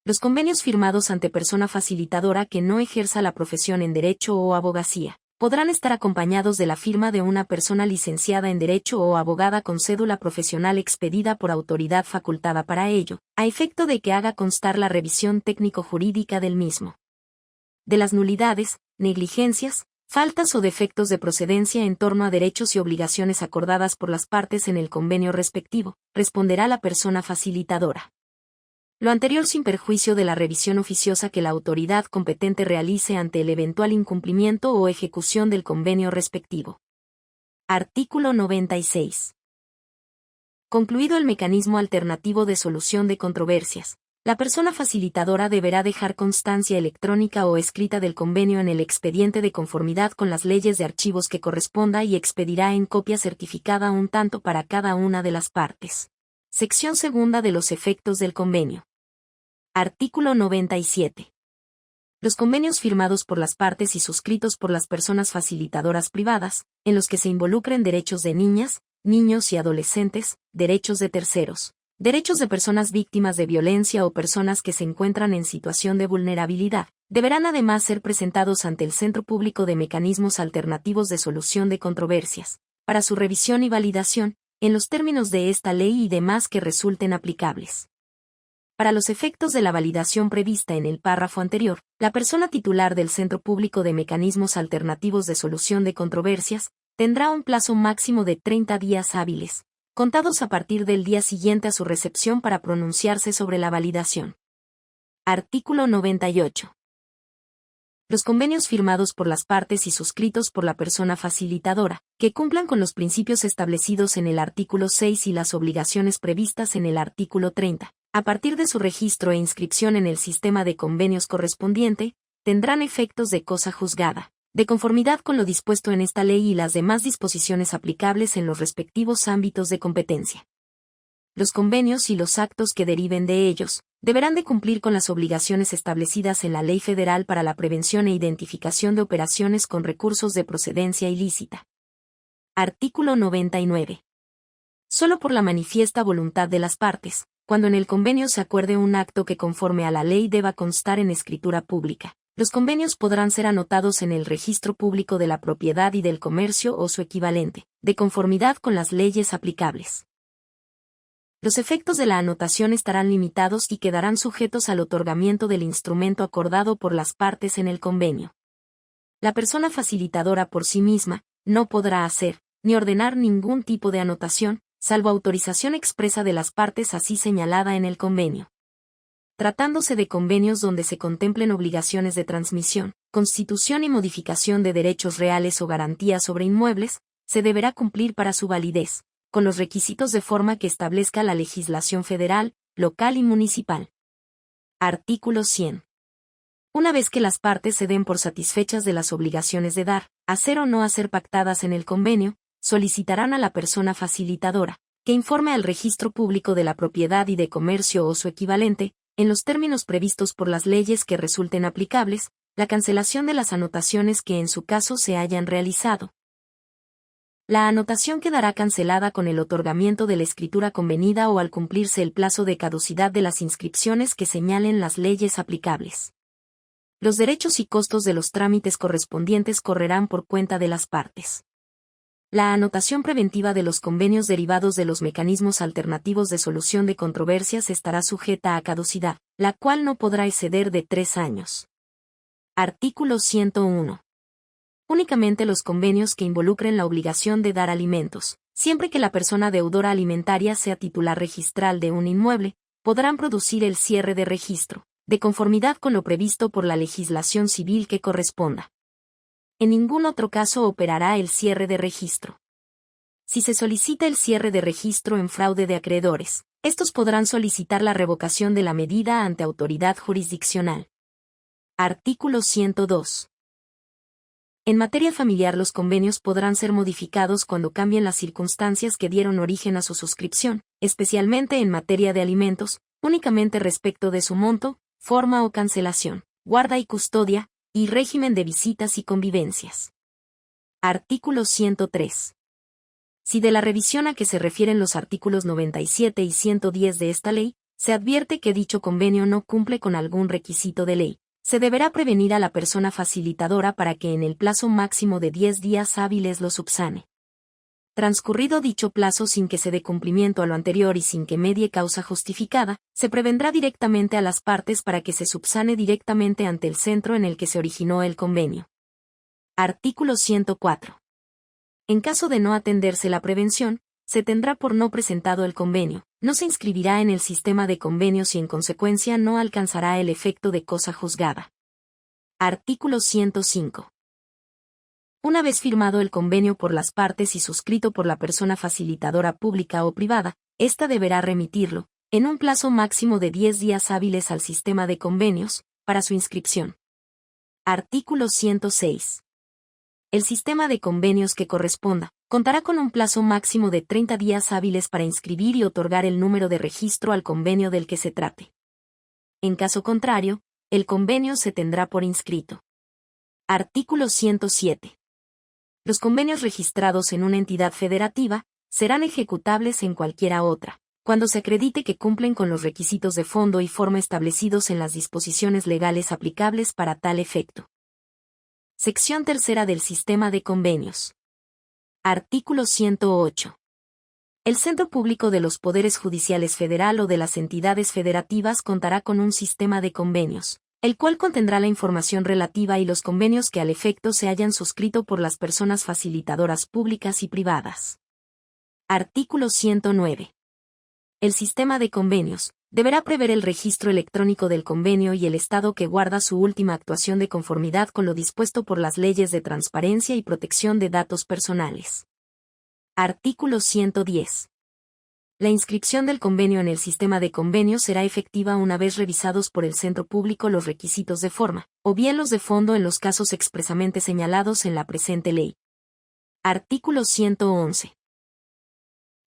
Los convenios firmados ante persona facilitadora que no ejerza la profesión en Derecho o abogacía, podrán estar acompañados de la firma de una persona licenciada en Derecho o abogada con cédula profesional expedida por autoridad facultada para ello, a efecto de que haga constar la revisión técnico-jurídica del mismo. De las nulidades, negligencias, faltas o defectos de procedencia en torno a derechos y obligaciones acordadas por las partes en el convenio respectivo, responderá la persona facilitadora. Lo anterior sin perjuicio de la revisión oficiosa que la autoridad competente realice ante el eventual incumplimiento o ejecución del convenio respectivo. Artículo 96. Concluido el mecanismo alternativo de solución de controversias, la persona facilitadora deberá dejar constancia electrónica o escrita del convenio en el expediente de conformidad con las leyes de archivos que corresponda y expedirá en copia certificada un tanto para cada una de las partes. Sección segunda de los efectos del convenio. Artículo 97. Los convenios firmados por las partes y suscritos por las personas facilitadoras privadas, en los que se involucren derechos de niñas, niños y adolescentes, derechos de terceros, derechos de personas víctimas de violencia o personas que se encuentran en situación de vulnerabilidad, deberán además ser presentados ante el Centro Público de Mecanismos Alternativos de Solución de Controversias, para su revisión y validación, en los términos de esta ley y demás que resulten aplicables. Para los efectos de la validación prevista en el párrafo anterior, la persona titular del Centro Público de Mecanismos Alternativos de Solución de Controversias tendrá un plazo máximo de 30 días hábiles, contados a partir del día siguiente a su recepción para pronunciarse sobre la validación. Artículo 98. Los convenios firmados por las partes y suscritos por la persona facilitadora, que cumplan con los principios establecidos en el artículo 6 y las obligaciones previstas en el artículo 30, a partir de su registro e inscripción en el sistema de convenios correspondiente, tendrán efectos de cosa juzgada, de conformidad con lo dispuesto en esta ley y las demás disposiciones aplicables en los respectivos ámbitos de competencia. Los convenios y los actos que deriven de ellos deberán de cumplir con las obligaciones establecidas en la Ley Federal para la prevención e identificación de operaciones con recursos de procedencia ilícita. Artículo 99. Solo por la manifiesta voluntad de las partes, cuando en el convenio se acuerde un acto que conforme a la ley deba constar en escritura pública, los convenios podrán ser anotados en el Registro Público de la Propiedad y del Comercio o su equivalente, de conformidad con las leyes aplicables. Los efectos de la anotación estarán limitados y quedarán sujetos al otorgamiento del instrumento acordado por las partes en el convenio. La persona facilitadora por sí misma no podrá hacer, ni ordenar ningún tipo de anotación, salvo autorización expresa de las partes así señalada en el convenio. Tratándose de convenios donde se contemplen obligaciones de transmisión, constitución y modificación de derechos reales o garantías sobre inmuebles, se deberá cumplir para su validez, con los requisitos de forma que establezca la legislación federal, local y municipal. Artículo 100. Una vez que las partes se den por satisfechas de las obligaciones de dar, hacer o no hacer pactadas en el convenio, solicitarán a la persona facilitadora, que informe al Registro Público de la Propiedad y de Comercio o su equivalente, en los términos previstos por las leyes que resulten aplicables, la cancelación de las anotaciones que en su caso se hayan realizado. La anotación quedará cancelada con el otorgamiento de la escritura convenida o al cumplirse el plazo de caducidad de las inscripciones que señalen las leyes aplicables. Los derechos y costos de los trámites correspondientes correrán por cuenta de las partes. La anotación preventiva de los convenios derivados de los mecanismos alternativos de solución de controversias estará sujeta a caducidad, la cual no podrá exceder de 3 años. Artículo 101. Únicamente los convenios que involucren la obligación de dar alimentos, siempre que la persona deudora alimentaria sea titular registral de un inmueble, podrán producir el cierre de registro, de conformidad con lo previsto por la legislación civil que corresponda. En ningún otro caso operará el cierre de registro. Si se solicita el cierre de registro en fraude de acreedores, estos podrán solicitar la revocación de la medida ante autoridad jurisdiccional. Artículo 102. En materia familiar los convenios podrán ser modificados cuando cambien las circunstancias que dieron origen a su suscripción, especialmente en materia de alimentos, únicamente respecto de su monto, forma o cancelación, guarda y custodia, y régimen de visitas y convivencias. Artículo 103. Si de la revisión a que se refieren los artículos 97 y 110 de esta ley, se advierte que dicho convenio no cumple con algún requisito de ley, se deberá prevenir a la persona facilitadora para que en el plazo máximo de 10 días hábiles lo subsane. Transcurrido dicho plazo sin que se dé cumplimiento a lo anterior y sin que medie causa justificada, se prevendrá directamente a las partes para que se subsane directamente ante el centro en el que se originó el convenio. Artículo 104. En caso de no atenderse la prevención, se tendrá por no presentado el convenio, no se inscribirá en el sistema de convenios y en consecuencia no alcanzará el efecto de cosa juzgada. Artículo 105. Una vez firmado el convenio por las partes y suscrito por la persona facilitadora pública o privada, ésta deberá remitirlo, en un plazo máximo de 10 días hábiles al sistema de convenios, para su inscripción. Artículo 106. El sistema de convenios que corresponda, contará con un plazo máximo de 30 días hábiles para inscribir y otorgar el número de registro al convenio del que se trate. En caso contrario, el convenio se tendrá por inscrito. Artículo 107. Los convenios registrados en una entidad federativa serán ejecutables en cualquiera otra, cuando se acredite que cumplen con los requisitos de fondo y forma establecidos en las disposiciones legales aplicables para tal efecto. Sección tercera del Sistema de Convenios. Artículo 108. El Centro Público de los Poderes Judiciales Federal o de las entidades federativas contará con un sistema de convenios, el cual contendrá la información relativa y los convenios que al efecto se hayan suscrito por las personas facilitadoras públicas y privadas. Artículo 109. El sistema de convenios deberá prever el registro electrónico del convenio y el estado que guarda su última actuación de conformidad con lo dispuesto por las leyes de transparencia y protección de datos personales. Artículo 110. La inscripción del convenio en el sistema de convenios será efectiva una vez revisados por el Centro Público los requisitos de forma, o bien los de fondo en los casos expresamente señalados en la presente ley. Artículo 111.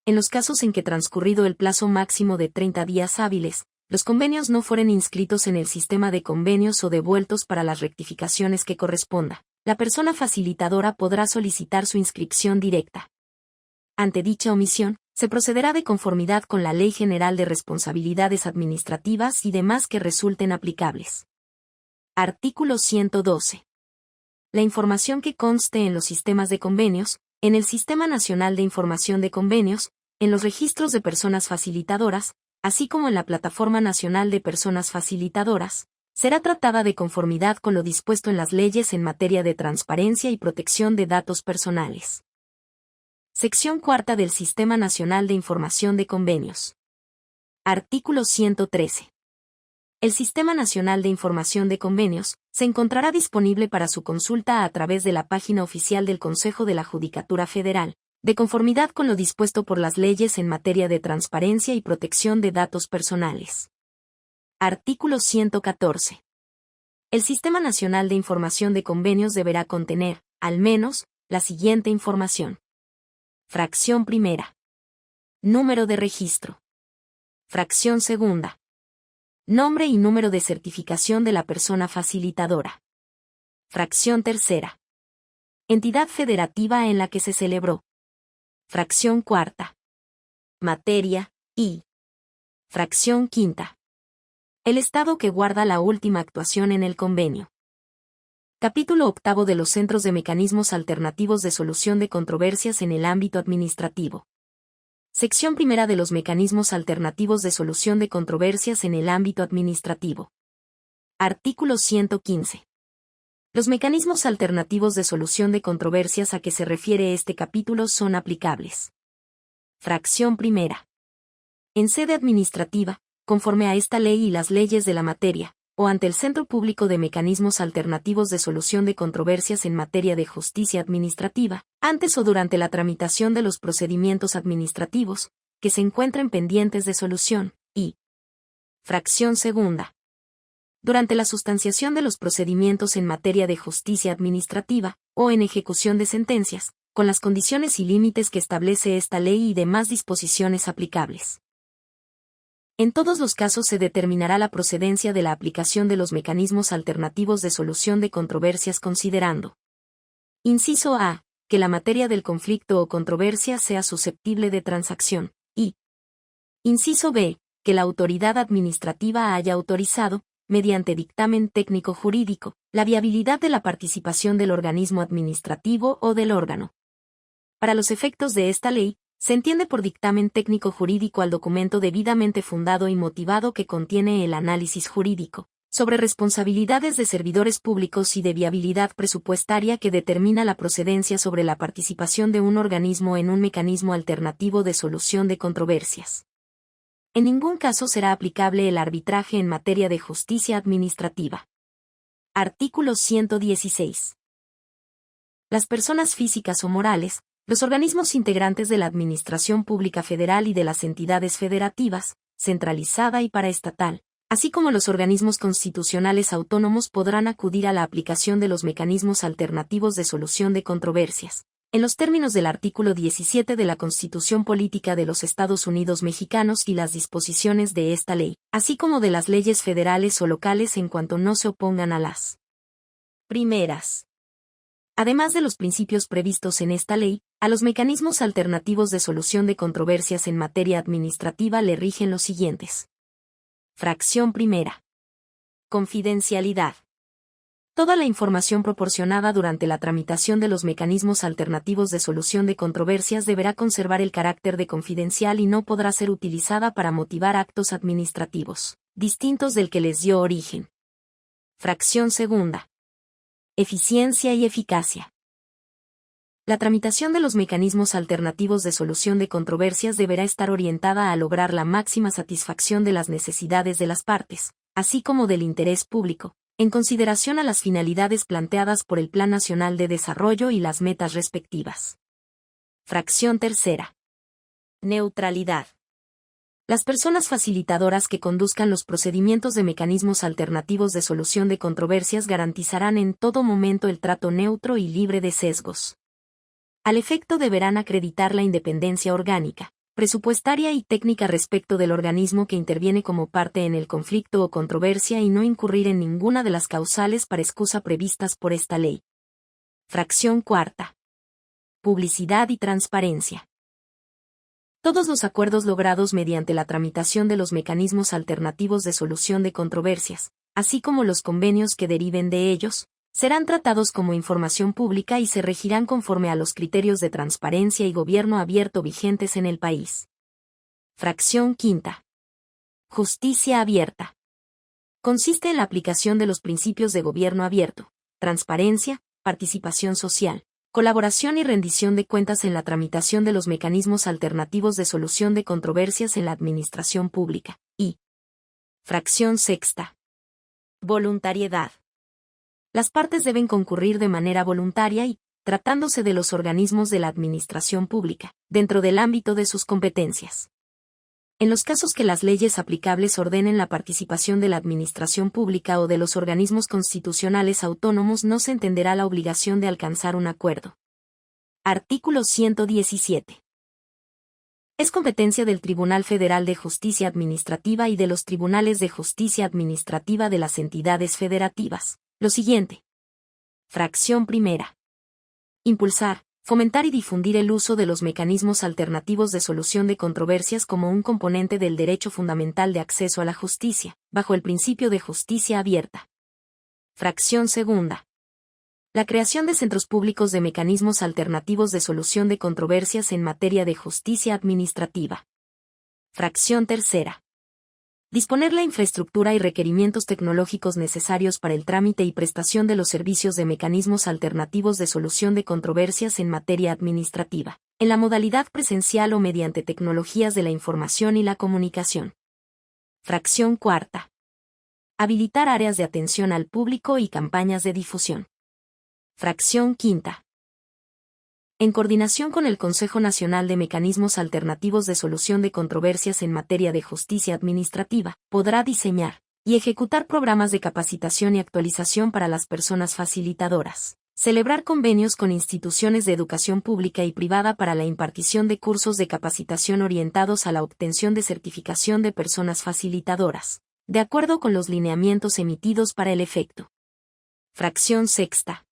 En los casos en que transcurrido el plazo máximo de 30 días hábiles, los convenios no fueren inscritos en el sistema de convenios o devueltos para las rectificaciones que corresponda, la persona facilitadora podrá solicitar su inscripción directa. Ante dicha omisión, se procederá de conformidad con la Ley General de Responsabilidades Administrativas y demás que resulten aplicables. Artículo 112. La información que conste en los sistemas de convenios, en el Sistema Nacional de Información de Convenios, en los registros de personas facilitadoras, así como en la Plataforma Nacional de Personas Facilitadoras, será tratada de conformidad con lo dispuesto en las leyes en materia de transparencia y protección de datos personales. Sección cuarta del Sistema Nacional de Información de Convenios. Artículo 113. El Sistema Nacional de Información de Convenios se encontrará disponible para su consulta a través de la página oficial del Consejo de la Judicatura Federal, de conformidad con lo dispuesto por las leyes en materia de transparencia y protección de datos personales. Artículo 114. El Sistema Nacional de Información de Convenios deberá contener, al menos, la siguiente información. Fracción primera. Número de registro. Fracción segunda. Nombre y número de certificación de la persona facilitadora. Fracción tercera. Entidad federativa en la que se celebró. Fracción cuarta. Materia, y. Fracción quinta. El Estado que guarda la última actuación en el convenio. Capítulo octavo de los Centros de Mecanismos Alternativos de Solución de Controversias en el ámbito administrativo. Sección primera de los Mecanismos Alternativos de Solución de Controversias en el ámbito administrativo. Artículo 115. Los mecanismos alternativos de solución de controversias a que se refiere este capítulo son aplicables. Fracción primera. En sede administrativa, conforme a esta ley y las leyes de la materia, o ante el Centro Público de Mecanismos Alternativos de Solución de Controversias en materia de justicia administrativa, antes o durante la tramitación de los procedimientos administrativos, que se encuentren pendientes de solución, y. Fracción segunda. Durante la sustanciación de los procedimientos en materia de justicia administrativa, o en ejecución de sentencias, con las condiciones y límites que establece esta ley y demás disposiciones aplicables. En todos los casos se determinará la procedencia de la aplicación de los mecanismos alternativos de solución de controversias considerando. Inciso A. Que la materia del conflicto o controversia sea susceptible de transacción, y. Inciso B. Que la autoridad administrativa haya autorizado, mediante dictamen técnico jurídico, la viabilidad de la participación del organismo administrativo o del órgano. Para los efectos de esta ley, se entiende por dictamen técnico jurídico al documento debidamente fundado y motivado que contiene el análisis jurídico sobre responsabilidades de servidores públicos y de viabilidad presupuestaria que determina la procedencia sobre la participación de un organismo en un mecanismo alternativo de solución de controversias. En ningún caso será aplicable el arbitraje en materia de justicia administrativa. Artículo 116. Las personas físicas o morales, los organismos integrantes de la Administración Pública Federal y de las entidades federativas, centralizada y paraestatal, así como los organismos constitucionales autónomos podrán acudir a la aplicación de los mecanismos alternativos de solución de controversias, en los términos del artículo 17 de la Constitución Política de los Estados Unidos Mexicanos y las disposiciones de esta ley, así como de las leyes federales o locales en cuanto no se opongan a las primeras. Además de los principios previstos en esta ley, a los mecanismos alternativos de solución de controversias en materia administrativa le rigen los siguientes. Fracción primera. Confidencialidad. Toda la información proporcionada durante la tramitación de los mecanismos alternativos de solución de controversias deberá conservar el carácter de confidencial y no podrá ser utilizada para motivar actos administrativos distintos del que les dio origen. Fracción segunda. Eficiencia y eficacia. La tramitación de los mecanismos alternativos de solución de controversias deberá estar orientada a lograr la máxima satisfacción de las necesidades de las partes, así como del interés público, en consideración a las finalidades planteadas por el Plan Nacional de Desarrollo y las metas respectivas. Fracción tercera. Neutralidad. Las personas facilitadoras que conduzcan los procedimientos de mecanismos alternativos de solución de controversias garantizarán en todo momento el trato neutro y libre de sesgos. Al efecto deberán acreditar la independencia orgánica, presupuestaria y técnica respecto del organismo que interviene como parte en el conflicto o controversia y no incurrir en ninguna de las causales para excusa previstas por esta ley. Fracción cuarta. Publicidad y transparencia. Todos los acuerdos logrados mediante la tramitación de los mecanismos alternativos de solución de controversias, así como los convenios que deriven de ellos, serán tratados como información pública y se regirán conforme a los criterios de transparencia y gobierno abierto vigentes en el país. Fracción quinta. Justicia abierta. Consiste en la aplicación de los principios de gobierno abierto, transparencia, participación social, colaboración y rendición de cuentas en la tramitación de los mecanismos alternativos de solución de controversias en la administración pública. Y fracción sexta. Voluntariedad. Las partes deben concurrir de manera voluntaria y, tratándose de los organismos de la administración pública, dentro del ámbito de sus competencias. En los casos que las leyes aplicables ordenen la participación de la administración pública o de los organismos constitucionales autónomos, no se entenderá la obligación de alcanzar un acuerdo. Artículo 117. Es competencia del Tribunal Federal de Justicia Administrativa y de los Tribunales de Justicia Administrativa de las entidades federativas lo siguiente. Fracción primera. Impulsar, fomentar y difundir el uso de los mecanismos alternativos de solución de controversias como un componente del derecho fundamental de acceso a la justicia, bajo el principio de justicia abierta. Fracción segunda. La creación de centros públicos de mecanismos alternativos de solución de controversias en materia de justicia administrativa. Fracción tercera. Disponer la infraestructura y requerimientos tecnológicos necesarios para el trámite y prestación de los servicios de mecanismos alternativos de solución de controversias en materia administrativa, en la modalidad presencial o mediante tecnologías de la información y la comunicación. Fracción cuarta. Habilitar áreas de atención al público y campañas de difusión. Fracción quinta. En coordinación con el Consejo Nacional de Mecanismos Alternativos de Solución de Controversias en materia de justicia administrativa, podrá diseñar y ejecutar programas de capacitación y actualización para las personas facilitadoras, celebrar convenios con instituciones de educación pública y privada para la impartición de cursos de capacitación orientados a la obtención de certificación de personas facilitadoras, de acuerdo con los lineamientos emitidos para el efecto. Fracción sexta.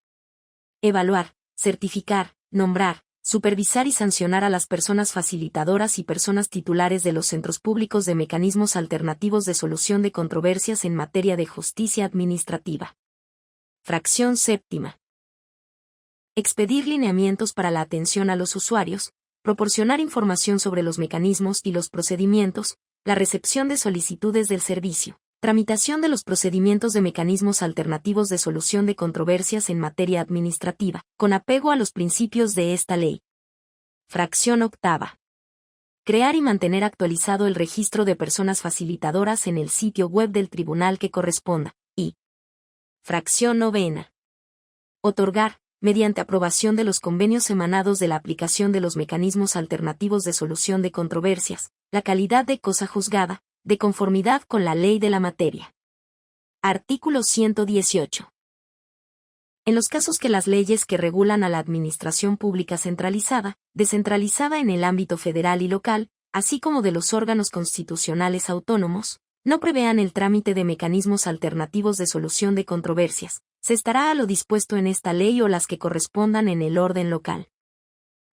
Evaluar, certificar, nombrar, supervisar y sancionar a las personas facilitadoras y personas titulares de los centros públicos de mecanismos alternativos de solución de controversias en materia de justicia administrativa. Fracción séptima. Expedir lineamientos para la atención a los usuarios, proporcionar información sobre los mecanismos y los procedimientos, la recepción de solicitudes del servicio, tramitación de los procedimientos de mecanismos alternativos de solución de controversias en materia administrativa, con apego a los principios de esta ley. Fracción octava. Crear y mantener actualizado el registro de personas facilitadoras en el sitio web del tribunal que corresponda. Y fracción novena. Otorgar, mediante aprobación de los convenios emanados de la aplicación de los mecanismos alternativos de solución de controversias, la calidad de cosa juzgada, de conformidad con la ley de la materia. Artículo 118. En los casos que las leyes que regulan a la administración pública centralizada, descentralizada en el ámbito federal y local, así como de los órganos constitucionales autónomos, no prevean el trámite de mecanismos alternativos de solución de controversias, se estará a lo dispuesto en esta ley o las que correspondan en el orden local.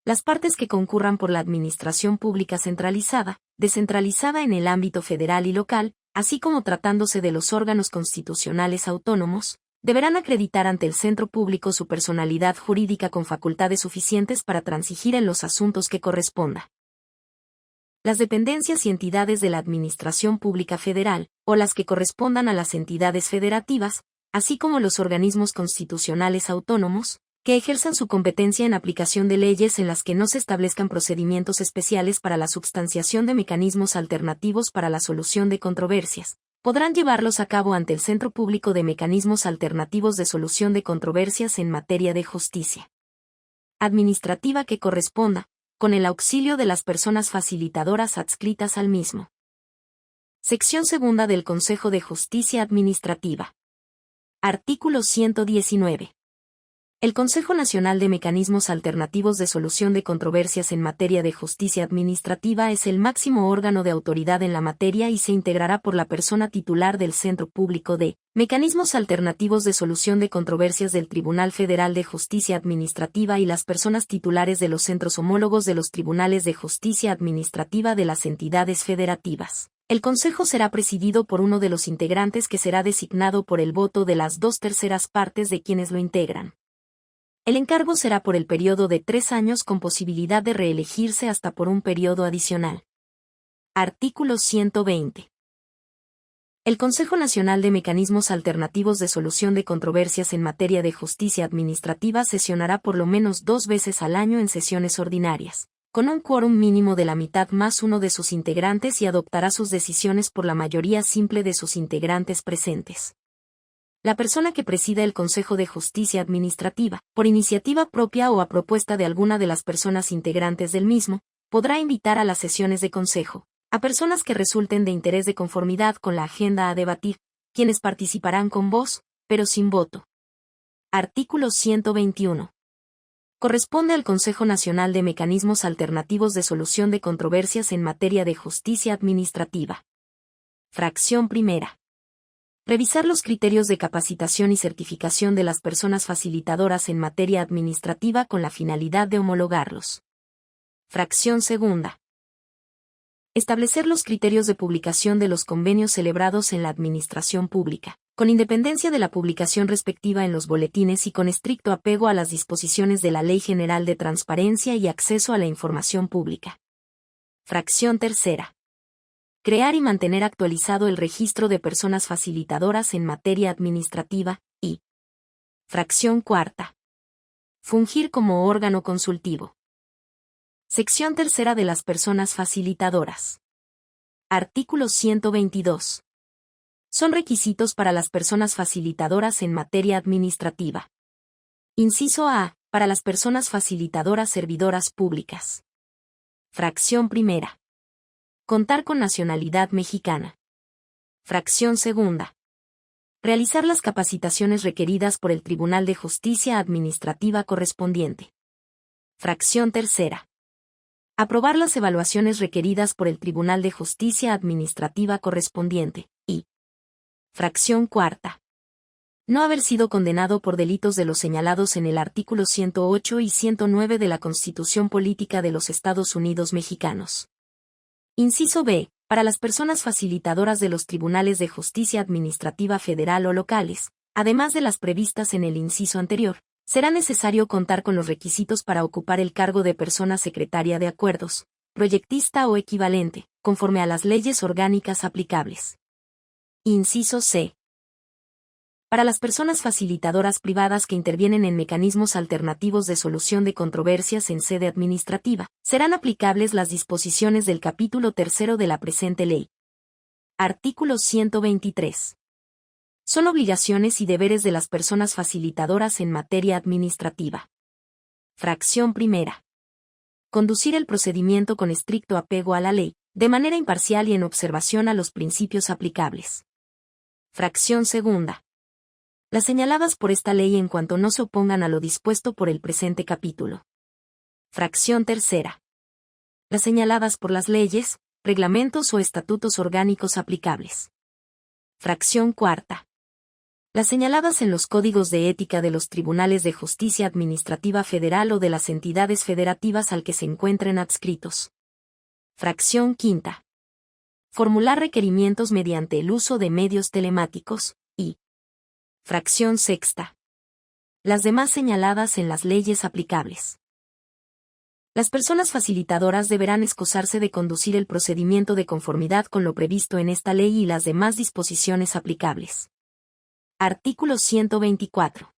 Las partes que concurran por la administración pública centralizada, descentralizada en el ámbito federal y local, así como tratándose de los órganos constitucionales autónomos, deberán acreditar ante el centro público su personalidad jurídica con facultades suficientes para transigir en los asuntos que corresponda. Las dependencias y entidades de la Administración Pública Federal, o las que correspondan a las entidades federativas, así como los organismos constitucionales autónomos, que ejerzan su competencia en aplicación de leyes en las que no se establezcan procedimientos especiales para la substanciación de mecanismos alternativos para la solución de controversias, podrán llevarlos a cabo ante el Centro Público de Mecanismos Alternativos de Solución de Controversias en materia de justicia administrativa que corresponda, con el auxilio de las personas facilitadoras adscritas al mismo. Sección segunda del Consejo de Justicia Administrativa. Artículo 119. El Consejo Nacional de Mecanismos Alternativos de Solución de Controversias en materia de justicia administrativa es el máximo órgano de autoridad en la materia y se integrará por la persona titular del Centro Público de Mecanismos Alternativos de Solución de Controversias del Tribunal Federal de Justicia Administrativa y las personas titulares de los centros homólogos de los tribunales de justicia administrativa de las entidades federativas. El Consejo será presidido por uno de los integrantes que será designado por el voto de las 2/3 partes de quienes lo integran. El encargo será por el periodo de 3 años con posibilidad de reelegirse hasta por un periodo adicional. Artículo 120. El Consejo Nacional de Mecanismos Alternativos de Solución de Controversias en materia de justicia administrativa sesionará por lo menos 2 veces al año en sesiones ordinarias, con un quórum mínimo de la mitad más uno de sus integrantes y adoptará sus decisiones por la mayoría simple de sus integrantes presentes. La persona que presida el Consejo de Justicia Administrativa, por iniciativa propia o a propuesta de alguna de las personas integrantes del mismo, podrá invitar a las sesiones de consejo a personas que resulten de interés de conformidad con la agenda a debatir, quienes participarán con voz, pero sin voto. Artículo 121. Corresponde al Consejo Nacional de Mecanismos Alternativos de Solución de Controversias en materia de justicia administrativa. Fracción primera. Revisar los criterios de capacitación y certificación de las personas facilitadoras en materia administrativa con la finalidad de homologarlos. Fracción segunda. Establecer los criterios de publicación de los convenios celebrados en la administración pública, con independencia de la publicación respectiva en los boletines y con estricto apego a las disposiciones de la Ley General de Transparencia y Acceso a la Información Pública. Fracción tercera. Crear y mantener actualizado el registro de personas facilitadoras en materia administrativa, y fracción cuarta. Fungir como órgano consultivo. Sección tercera de las personas facilitadoras. Artículo 122. Son requisitos para las personas facilitadoras en materia administrativa. Inciso A. Para las personas facilitadoras servidoras públicas. Fracción primera. Contar con nacionalidad mexicana. Fracción segunda. Realizar las capacitaciones requeridas por el Tribunal de Justicia Administrativa correspondiente. Fracción tercera. Aprobar las evaluaciones requeridas por el Tribunal de Justicia Administrativa correspondiente, y fracción cuarta. No haber sido condenado por delitos de los señalados en el artículo 108 y 109 de la Constitución Política de los Estados Unidos Mexicanos. Inciso B. Para las personas facilitadoras de los tribunales de justicia administrativa federal o locales, además de las previstas en el inciso anterior, será necesario contar con los requisitos para ocupar el cargo de persona secretaria de acuerdos, proyectista o equivalente, conforme a las leyes orgánicas aplicables. Inciso C. Para las personas facilitadoras privadas que intervienen en mecanismos alternativos de solución de controversias en sede administrativa, serán aplicables las disposiciones del capítulo 3 de la presente ley. Artículo 123. Son obligaciones y deberes de las personas facilitadoras en materia administrativa. Fracción primera. Conducir el procedimiento con estricto apego a la ley, de manera imparcial y en observación a los principios aplicables. Fracción segunda. Las señaladas por esta ley en cuanto no se opongan a lo dispuesto por el presente capítulo. Fracción tercera. Las señaladas por las leyes, reglamentos o estatutos orgánicos aplicables. Fracción cuarta. Las señaladas en los códigos de ética de los tribunales de justicia administrativa federal o de las entidades federativas al que se encuentren adscritos. Fracción quinta. Formular requerimientos mediante el uso de medios telemáticos, y fracción sexta. Las demás señaladas en las leyes aplicables. Las personas facilitadoras deberán excusarse de conducir el procedimiento de conformidad con lo previsto en esta ley y las demás disposiciones aplicables. Artículo 124.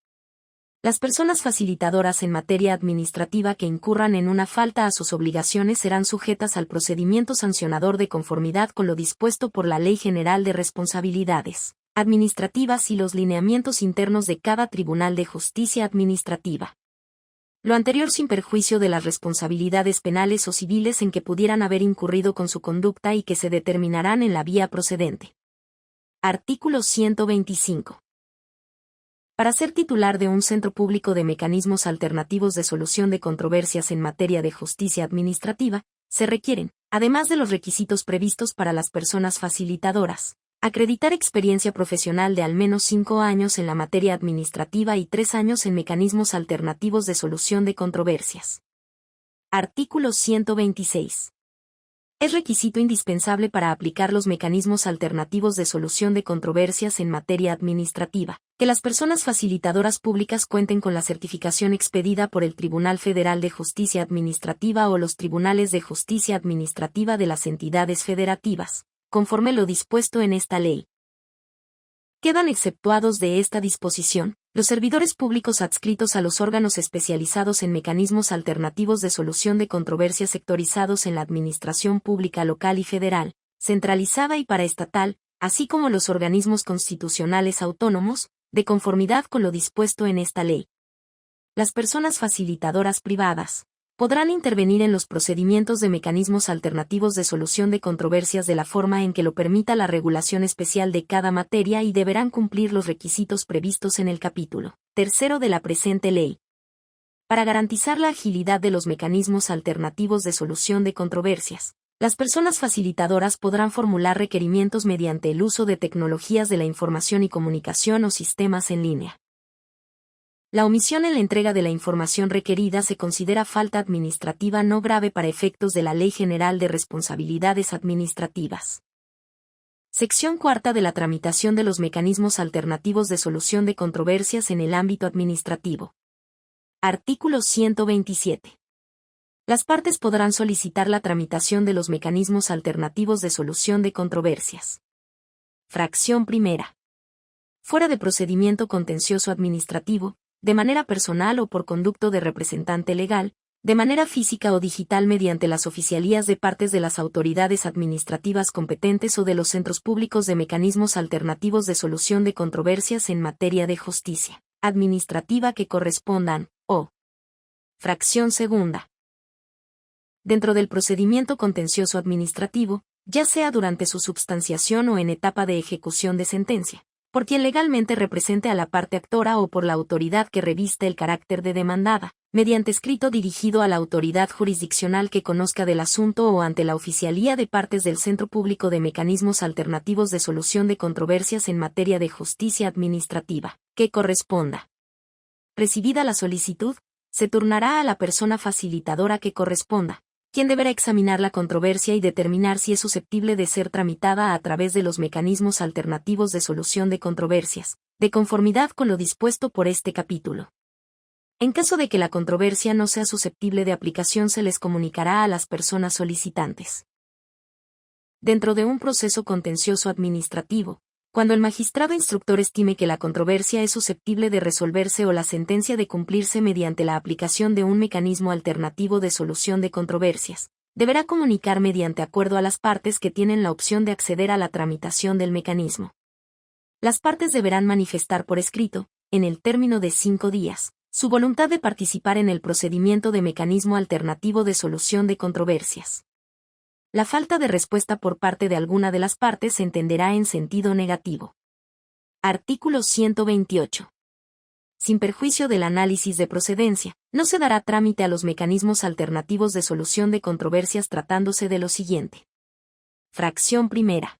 Las personas facilitadoras en materia administrativa que incurran en una falta a sus obligaciones serán sujetas al procedimiento sancionador de conformidad con lo dispuesto por la Ley General de Responsabilidades Administrativas y los lineamientos internos de cada Tribunal de Justicia Administrativa. Lo anterior sin perjuicio de las responsabilidades penales o civiles en que pudieran haber incurrido con su conducta y que se determinarán en la vía procedente. Artículo 125. Para ser titular de un centro público de mecanismos alternativos de solución de controversias en materia de justicia administrativa, se requieren, además de los requisitos previstos para las personas facilitadoras, acreditar experiencia profesional de al menos 5 años en la materia administrativa y 3 años en mecanismos alternativos de solución de controversias. Artículo 126. Es requisito indispensable para aplicar los mecanismos alternativos de solución de controversias en materia administrativa, que las personas facilitadoras públicas cuenten con la certificación expedida por el Tribunal Federal de Justicia Administrativa o los Tribunales de Justicia Administrativa de las entidades federativas, conforme lo dispuesto en esta ley. Quedan exceptuados de esta disposición los servidores públicos adscritos a los órganos especializados en mecanismos alternativos de solución de controversias sectorizados en la administración pública local y federal, centralizada y paraestatal, así como los organismos constitucionales autónomos, de conformidad con lo dispuesto en esta ley. Las personas facilitadoras privadas podrán intervenir en los procedimientos de mecanismos alternativos de solución de controversias de la forma en que lo permita la regulación especial de cada materia y deberán cumplir los requisitos previstos en el capítulo 3 de la presente ley. Para garantizar la agilidad de los mecanismos alternativos de solución de controversias, las personas facilitadoras podrán formular requerimientos mediante el uso de tecnologías de la información y comunicación o sistemas en línea. La omisión en la entrega de la información requerida se considera falta administrativa no grave para efectos de la Ley General de Responsabilidades Administrativas. Sección cuarta de la tramitación de los mecanismos alternativos de solución de controversias en el ámbito administrativo. Artículo 127. Las partes podrán solicitar la tramitación de los mecanismos alternativos de solución de controversias. Fracción primera. Fuera de procedimiento contencioso administrativo, de manera personal o por conducto de representante legal, de manera física o digital mediante las oficialías de partes de las autoridades administrativas competentes o de los centros públicos de mecanismos alternativos de solución de controversias en materia de justicia administrativa que correspondan, o. Fracción segunda. Dentro del procedimiento contencioso administrativo, ya sea durante su substanciación o en etapa de ejecución de sentencia, por quien legalmente represente a la parte actora o por la autoridad que reviste el carácter de demandada, mediante escrito dirigido a la autoridad jurisdiccional que conozca del asunto o ante la oficialía de partes del Centro Público de Mecanismos Alternativos de Solución de Controversias en materia de justicia administrativa, que corresponda. Recibida la solicitud, se turnará a la persona facilitadora que corresponda, quien deberá examinar la controversia y determinar si es susceptible de ser tramitada a través de los mecanismos alternativos de solución de controversias, de conformidad con lo dispuesto por este capítulo. En caso de que la controversia no sea susceptible de aplicación, se les comunicará a las personas solicitantes. Dentro de un proceso contencioso administrativo, cuando el magistrado instructor estime que la controversia es susceptible de resolverse o la sentencia de cumplirse mediante la aplicación de un mecanismo alternativo de solución de controversias, deberá comunicar mediante acuerdo a las partes que tienen la opción de acceder a la tramitación del mecanismo. Las partes deberán manifestar por escrito, en el término de 5 días, su voluntad de participar en el procedimiento de mecanismo alternativo de solución de controversias. La falta de respuesta por parte de alguna de las partes se entenderá en sentido negativo. Artículo 128. Sin perjuicio del análisis de procedencia, no se dará trámite a los mecanismos alternativos de solución de controversias tratándose de lo siguiente. Fracción primera.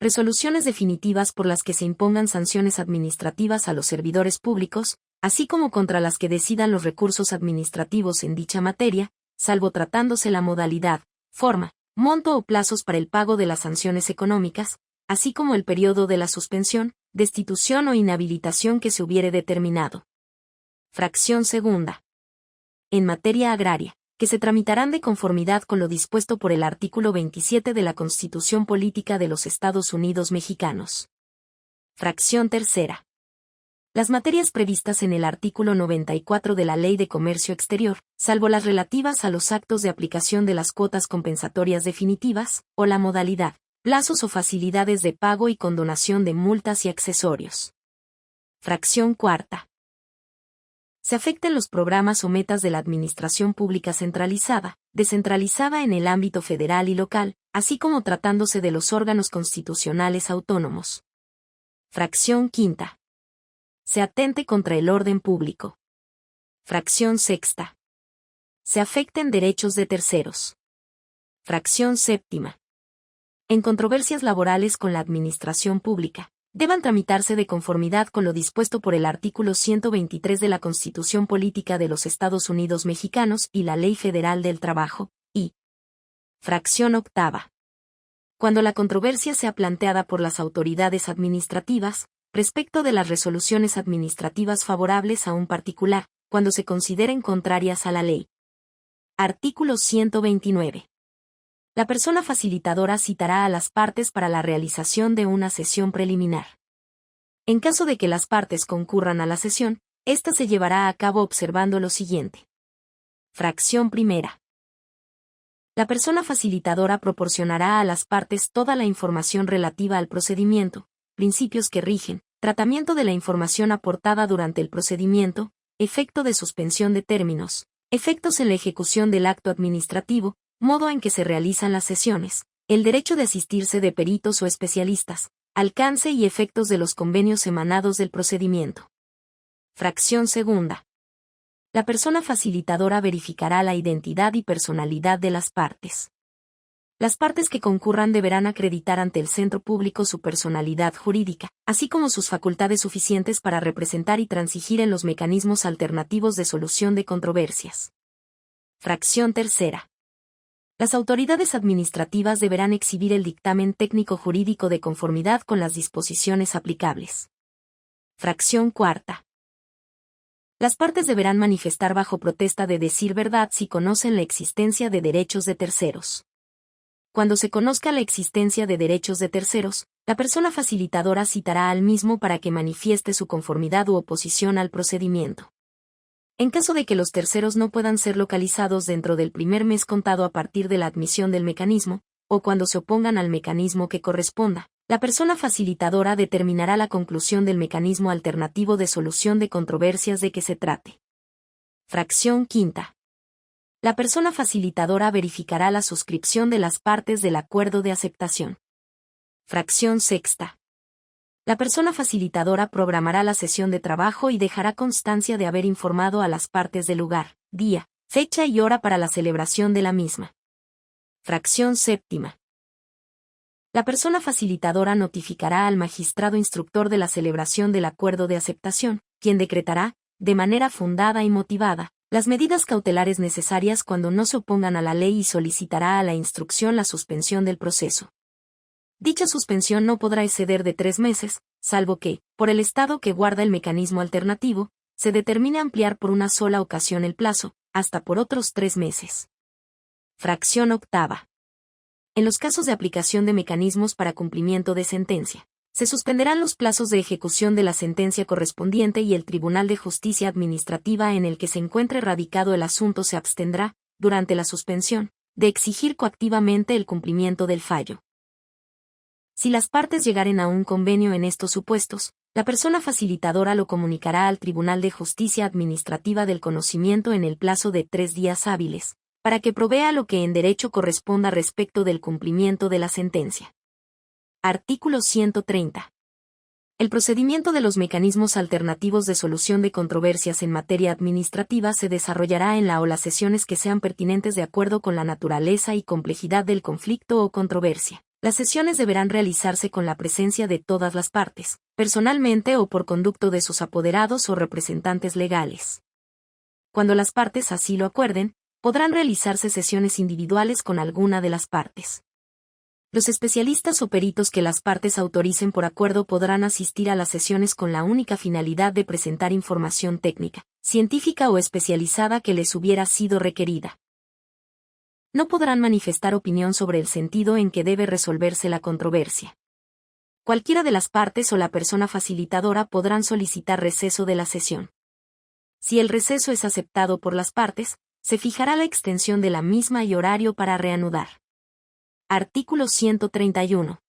Resoluciones definitivas por las que se impongan sanciones administrativas a los servidores públicos, así como contra las que decidan los recursos administrativos en dicha materia, salvo tratándose la modalidad, forma, monto o plazos para el pago de las sanciones económicas, así como el periodo de la suspensión, destitución o inhabilitación que se hubiere determinado. Fracción segunda. En materia agraria, que se tramitarán de conformidad con lo dispuesto por el artículo 27 de la Constitución Política de los Estados Unidos Mexicanos. Fracción tercera. Las materias previstas en el artículo 94 de la Ley de Comercio Exterior, salvo las relativas a los actos de aplicación de las cuotas compensatorias definitivas, o la modalidad, plazos o facilidades de pago y condonación de multas y accesorios. Fracción cuarta. Se afecten los programas o metas de la Administración Pública centralizada, descentralizada en el ámbito federal y local, así como tratándose de los órganos constitucionales autónomos. Fracción quinta. Se atente contra el orden público. Fracción sexta. Se afecten derechos de terceros. Fracción séptima. En controversias laborales con la administración pública, deban tramitarse de conformidad con lo dispuesto por el artículo 123 de la Constitución Política de los Estados Unidos Mexicanos y la Ley Federal del Trabajo, y fracción octava. Cuando la controversia sea planteada por las autoridades administrativas, respecto de las resoluciones administrativas favorables a un particular, cuando se consideren contrarias a la ley. Artículo 129. La persona facilitadora citará a las partes para la realización de una sesión preliminar. En caso de que las partes concurran a la sesión, ésta se llevará a cabo observando lo siguiente. Fracción primera. La persona facilitadora proporcionará a las partes toda la información relativa al procedimiento, principios que rigen, tratamiento de la información aportada durante el procedimiento, efecto de suspensión de términos, efectos en la ejecución del acto administrativo, modo en que se realizan las sesiones, el derecho de asistirse de peritos o especialistas, alcance y efectos de los convenios emanados del procedimiento. Fracción segunda. La persona facilitadora verificará la identidad y personalidad de las partes. Las partes que concurran deberán acreditar ante el centro público su personalidad jurídica, así como sus facultades suficientes para representar y transigir en los mecanismos alternativos de solución de controversias. Fracción tercera. Las autoridades administrativas deberán exhibir el dictamen técnico jurídico de conformidad con las disposiciones aplicables. Fracción cuarta. Las partes deberán manifestar bajo protesta de decir verdad si conocen la existencia de derechos de terceros. Cuando se conozca la existencia de derechos de terceros, la persona facilitadora citará al mismo para que manifieste su conformidad u oposición al procedimiento. En caso de que los terceros no puedan ser localizados dentro del primer mes contado a partir de la admisión del mecanismo, o cuando se opongan al mecanismo que corresponda, la persona facilitadora determinará la conclusión del mecanismo alternativo de solución de controversias de que se trate. Fracción quinta. La persona facilitadora verificará la suscripción de las partes del acuerdo de aceptación. Fracción sexta. La persona facilitadora programará la sesión de trabajo y dejará constancia de haber informado a las partes del lugar, día, fecha y hora para la celebración de la misma. Fracción séptima. La persona facilitadora notificará al magistrado instructor de la celebración del acuerdo de aceptación, quien decretará, de manera fundada y motivada, las medidas cautelares necesarias cuando no se opongan a la ley y solicitará a la instrucción la suspensión del proceso. Dicha suspensión no podrá exceder de 3 meses, salvo que, por el estado que guarda el mecanismo alternativo, se determine ampliar por una sola ocasión el plazo, hasta por otros 3 meses. Fracción octava. En los casos de aplicación de mecanismos para cumplimiento de sentencia, se suspenderán los plazos de ejecución de la sentencia correspondiente y el Tribunal de Justicia Administrativa en el que se encuentre radicado el asunto se abstendrá, durante la suspensión, de exigir coactivamente el cumplimiento del fallo. Si las partes llegaren a un convenio en estos supuestos, la persona facilitadora lo comunicará al Tribunal de Justicia Administrativa del conocimiento en el plazo de 3 días hábiles, para que provea lo que en derecho corresponda respecto del cumplimiento de la sentencia. Artículo 130. El procedimiento de los mecanismos alternativos de solución de controversias en materia administrativa se desarrollará en la o las sesiones que sean pertinentes de acuerdo con la naturaleza y complejidad del conflicto o controversia. Las sesiones deberán realizarse con la presencia de todas las partes, personalmente o por conducto de sus apoderados o representantes legales. Cuando las partes así lo acuerden, podrán realizarse sesiones individuales con alguna de las partes. Los especialistas o peritos que las partes autoricen por acuerdo podrán asistir a las sesiones con la única finalidad de presentar información técnica, científica o especializada que les hubiera sido requerida. No podrán manifestar opinión sobre el sentido en que debe resolverse la controversia. Cualquiera de las partes o la persona facilitadora podrán solicitar receso de la sesión. Si el receso es aceptado por las partes, se fijará la extensión de la misma y horario para reanudar. Artículo 131.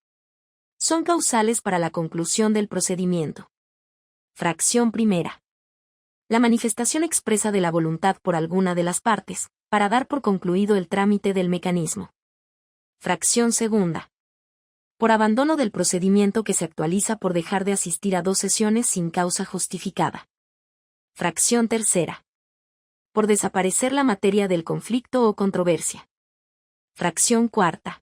Son causales para la conclusión del procedimiento. Fracción primera. La manifestación expresa de la voluntad por alguna de las partes, para dar por concluido el trámite del mecanismo. Fracción segunda. Por abandono del procedimiento que se actualiza por dejar de asistir a 2 sesiones sin causa justificada. Fracción tercera. Por desaparecer la materia del conflicto o controversia. Fracción cuarta.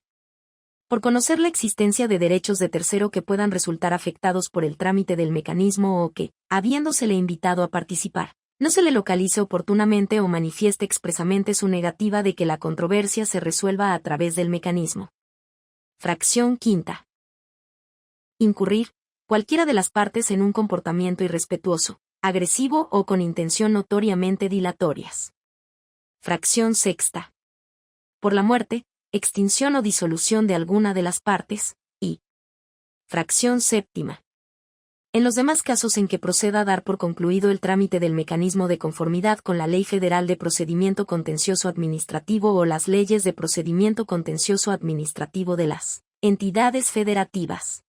Por conocer la existencia de derechos de tercero que puedan resultar afectados por el trámite del mecanismo o que, habiéndosele invitado a participar, no se le localice oportunamente o manifieste expresamente su negativa de que la controversia se resuelva a través del mecanismo. Fracción quinta. Incurrir, cualquiera de las partes en un comportamiento irrespetuoso, agresivo o con intención notoriamente dilatorias. Fracción sexta. Por la muerte, extinción o disolución de alguna de las partes, y fracción séptima. En los demás casos en que proceda a dar por concluido el trámite del mecanismo de conformidad con la Ley Federal de Procedimiento Contencioso Administrativo o las leyes de procedimiento contencioso administrativo de las entidades federativas.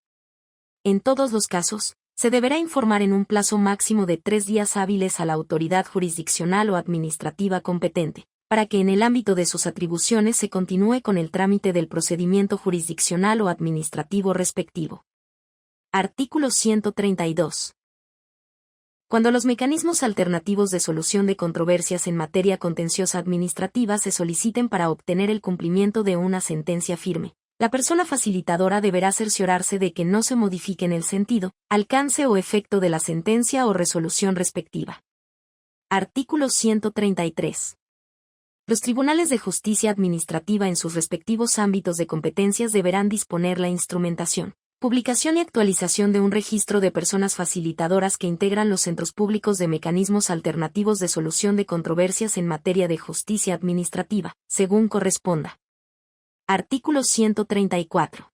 En todos los casos, se deberá informar en un plazo máximo de 3 días hábiles a la autoridad jurisdiccional o administrativa competente, para que en el ámbito de sus atribuciones se continúe con el trámite del procedimiento jurisdiccional o administrativo respectivo. Artículo 132. Cuando los mecanismos alternativos de solución de controversias en materia contenciosa administrativa se soliciten para obtener el cumplimiento de una sentencia firme, la persona facilitadora deberá cerciorarse de que no se modifiquen el sentido, alcance o efecto de la sentencia o resolución respectiva. Artículo 133. Los tribunales de justicia administrativa en sus respectivos ámbitos de competencias deberán disponer la instrumentación, publicación y actualización de un registro de personas facilitadoras que integran los centros públicos de mecanismos alternativos de solución de controversias en materia de justicia administrativa, según corresponda. Artículo 134.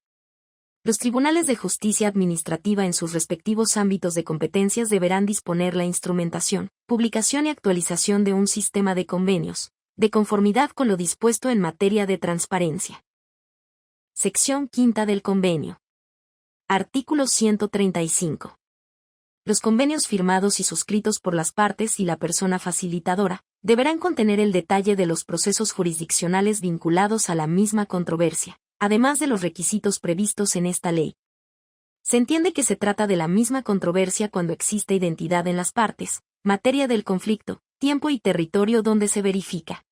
Los tribunales de justicia administrativa en sus respectivos ámbitos de competencias deberán disponer la instrumentación, publicación y actualización de un sistema de convenios, de conformidad con lo dispuesto en materia de transparencia. Sección quinta del convenio. Artículo 135. Los convenios firmados y suscritos por las partes y la persona facilitadora deberán contener el detalle de los procesos jurisdiccionales vinculados a la misma controversia, además de los requisitos previstos en esta ley. Se entiende que se trata de la misma controversia cuando existe identidad en las partes, materia del conflicto, tiempo y territorio donde se verifica.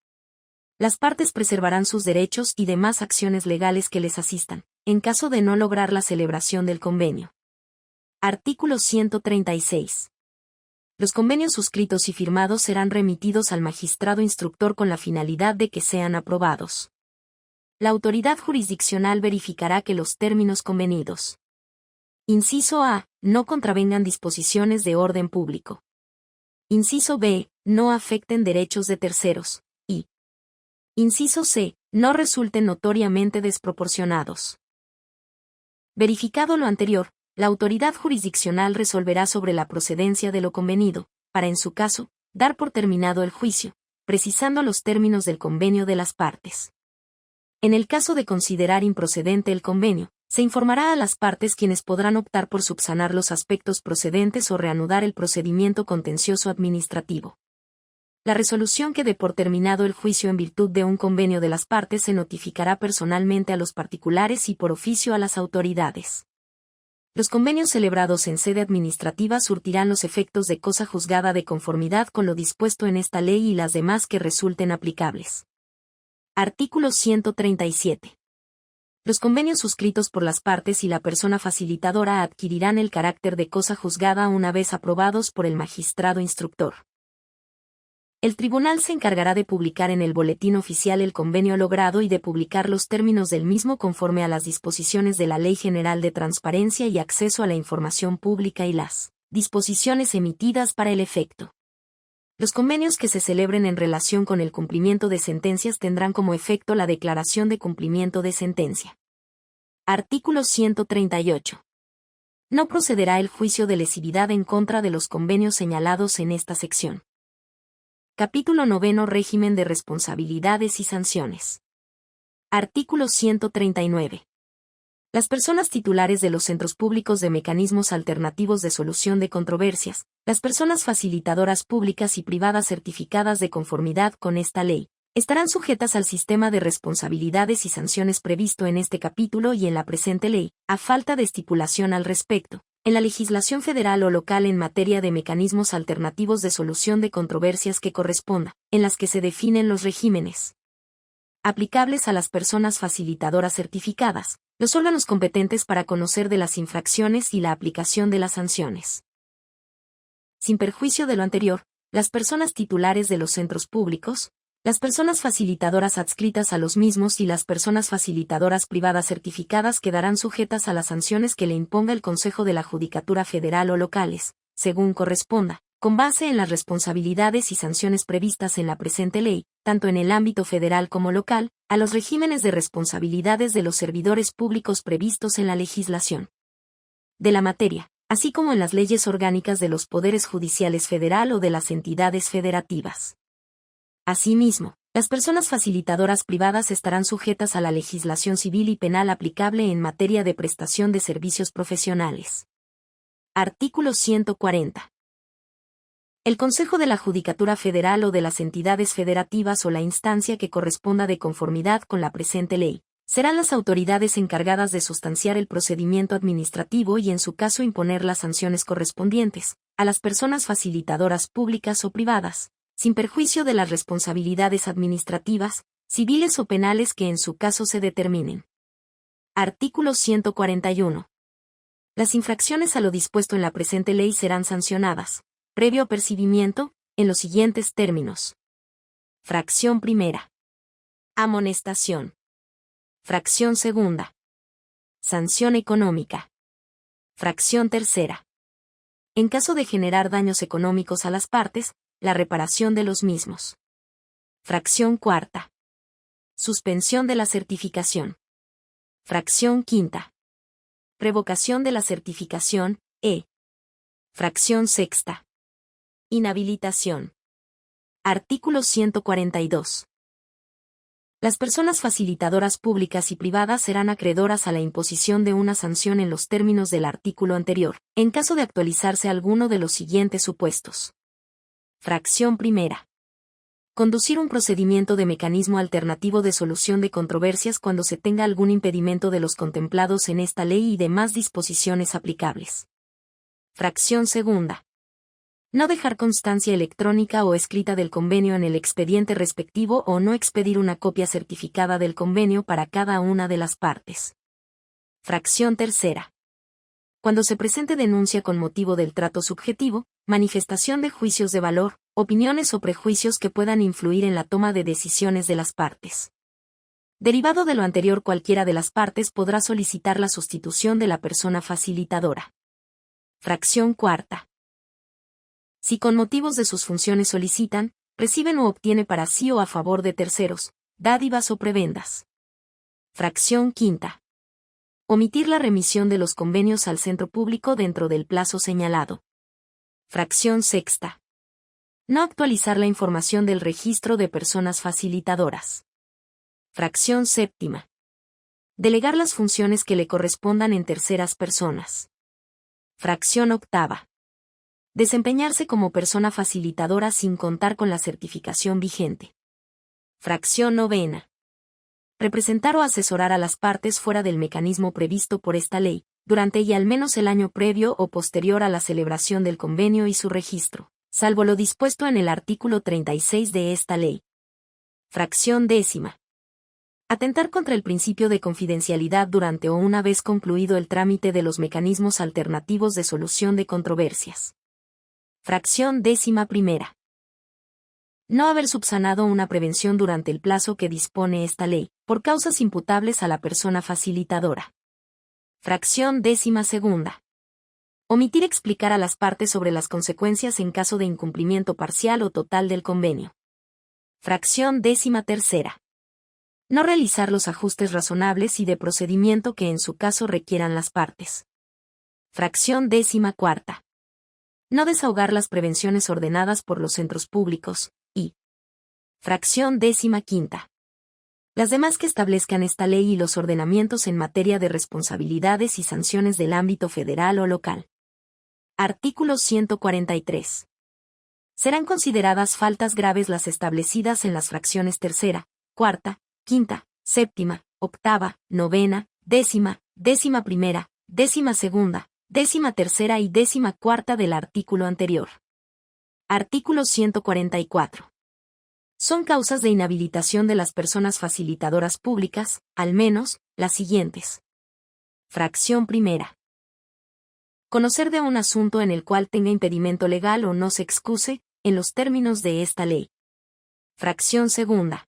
Las partes preservarán sus derechos y demás acciones legales que les asistan, en caso de no lograr la celebración del convenio. Artículo 136. Los convenios suscritos y firmados serán remitidos al magistrado instructor con la finalidad de que sean aprobados. La autoridad jurisdiccional verificará que los términos convenidos. Inciso A. No contravengan disposiciones de orden público. Inciso B. No afecten derechos de terceros. Y inciso C. No resulten notoriamente desproporcionados. Verificado lo anterior, la autoridad jurisdiccional resolverá sobre la procedencia de lo convenido, para en su caso, dar por terminado el juicio, precisando los términos del convenio de las partes. En el caso de considerar improcedente el convenio, se informará a las partes quienes podrán optar por subsanar los aspectos procedentes o reanudar el procedimiento contencioso administrativo. La resolución que dé por terminado el juicio en virtud de un convenio de las partes se notificará personalmente a los particulares y por oficio a las autoridades. Los convenios celebrados en sede administrativa surtirán los efectos de cosa juzgada de conformidad con lo dispuesto en esta ley y las demás que resulten aplicables. Artículo 137. Los convenios suscritos por las partes y la persona facilitadora adquirirán el carácter de cosa juzgada una vez aprobados por el magistrado instructor. El tribunal se encargará de publicar en el boletín oficial el convenio logrado y de publicar los términos del mismo conforme a las disposiciones de la Ley General de Transparencia y Acceso a la Información Pública y las disposiciones emitidas para el efecto. Los convenios que se celebren en relación con el cumplimiento de sentencias tendrán como efecto la declaración de cumplimiento de sentencia. Artículo 138. No procederá el juicio de lesividad en contra de los convenios señalados en esta sección. Capítulo 9. Régimen de responsabilidades y sanciones. Artículo 139. Las personas titulares de los centros públicos de mecanismos alternativos de solución de controversias, las personas facilitadoras públicas y privadas certificadas de conformidad con esta ley, estarán sujetas al sistema de responsabilidades y sanciones previsto en este capítulo y en la presente ley, a falta de estipulación al respecto, en la legislación federal o local en materia de mecanismos alternativos de solución de controversias que corresponda, en las que se definen los regímenes aplicables a las personas facilitadoras certificadas, los órganos competentes para conocer de las infracciones y la aplicación de las sanciones. Sin perjuicio de lo anterior, las personas titulares de los centros públicos, las personas facilitadoras adscritas a los mismos y las personas facilitadoras privadas certificadas quedarán sujetas a las sanciones que le imponga el Consejo de la Judicatura Federal o locales, según corresponda, con base en las responsabilidades y sanciones previstas en la presente ley, tanto en el ámbito federal como local, a los regímenes de responsabilidades de los servidores públicos previstos en la legislación de la materia, así como en las leyes orgánicas de los poderes judiciales federal o de las entidades federativas. Asimismo, las personas facilitadoras privadas estarán sujetas a la legislación civil y penal aplicable en materia de prestación de servicios profesionales. Artículo 140. El Consejo de la Judicatura Federal o de las entidades federativas o la instancia que corresponda de conformidad con la presente ley, serán las autoridades encargadas de sustanciar el procedimiento administrativo y en su caso imponer las sanciones correspondientes a las personas facilitadoras públicas o privadas, sin perjuicio de las responsabilidades administrativas, civiles o penales que en su caso se determinen. Artículo 141. Las infracciones a lo dispuesto en la presente ley serán sancionadas, previo apercibimiento, en los siguientes términos. Fracción primera. Amonestación. Fracción segunda. Sanción económica. Fracción tercera. En caso de generar daños económicos a las partes, la reparación de los mismos. Fracción cuarta. Suspensión de la certificación. Fracción quinta. Revocación de la certificación, Fracción sexta. Inhabilitación. Artículo 142. Las personas facilitadoras públicas y privadas serán acreedoras a la imposición de una sanción en los términos del artículo anterior, en caso de actualizarse alguno de los siguientes supuestos. Fracción primera. Conducir un procedimiento de mecanismo alternativo de solución de controversias cuando se tenga algún impedimento de los contemplados en esta ley y demás disposiciones aplicables. Fracción segunda. No dejar constancia electrónica o escrita del convenio en el expediente respectivo o no expedir una copia certificada del convenio para cada una de las partes. Fracción tercera. Cuando se presente denuncia con motivo del trato subjetivo, manifestación de juicios de valor, opiniones o prejuicios que puedan influir en la toma de decisiones de las partes. Derivado de lo anterior, cualquiera de las partes podrá solicitar la sustitución de la persona facilitadora. Fracción cuarta. Si con motivos de sus funciones solicitan, reciben o obtiene para sí o a favor de terceros, dádivas o prebendas. Fracción quinta. Omitir la remisión de los convenios al centro público dentro del plazo señalado. Fracción sexta. No actualizar la información del registro de personas facilitadoras. Fracción séptima. Delegar las funciones que le correspondan en terceras personas. Fracción octava. Desempeñarse como persona facilitadora sin contar con la certificación vigente. Fracción novena. Representar o asesorar a las partes fuera del mecanismo previsto por esta ley, durante y al menos el año previo o posterior a la celebración del convenio y su registro, salvo lo dispuesto en el artículo 36 de esta ley. Fracción décima. Atentar contra el principio de confidencialidad durante o una vez concluido el trámite de los mecanismos alternativos de solución de controversias. Fracción décima primera. No haber subsanado una prevención durante el plazo que dispone esta ley, por causas imputables a la persona facilitadora. Fracción décima segunda. Omitir explicar a las partes sobre las consecuencias en caso de incumplimiento parcial o total del convenio. Fracción décima tercera. No realizar los ajustes razonables y de procedimiento que en su caso requieran las partes. Fracción décima cuarta. No desahogar las prevenciones ordenadas por los centros públicos, y fracción décima quinta. Las demás que establezcan esta ley y los ordenamientos en materia de responsabilidades y sanciones del ámbito federal o local. Artículo 143. serán consideradas faltas graves las establecidas en las fracciones tercera, cuarta, quinta, séptima, octava, novena, décima, décima primera, décima segunda, décima tercera y décima cuarta del artículo anterior. Artículo 144. Son causas de inhabilitación de las personas facilitadoras públicas, al menos, las siguientes. Fracción primera. Conocer de un asunto en el cual tenga impedimento legal o no se excuse, en los términos de esta ley. Fracción segunda.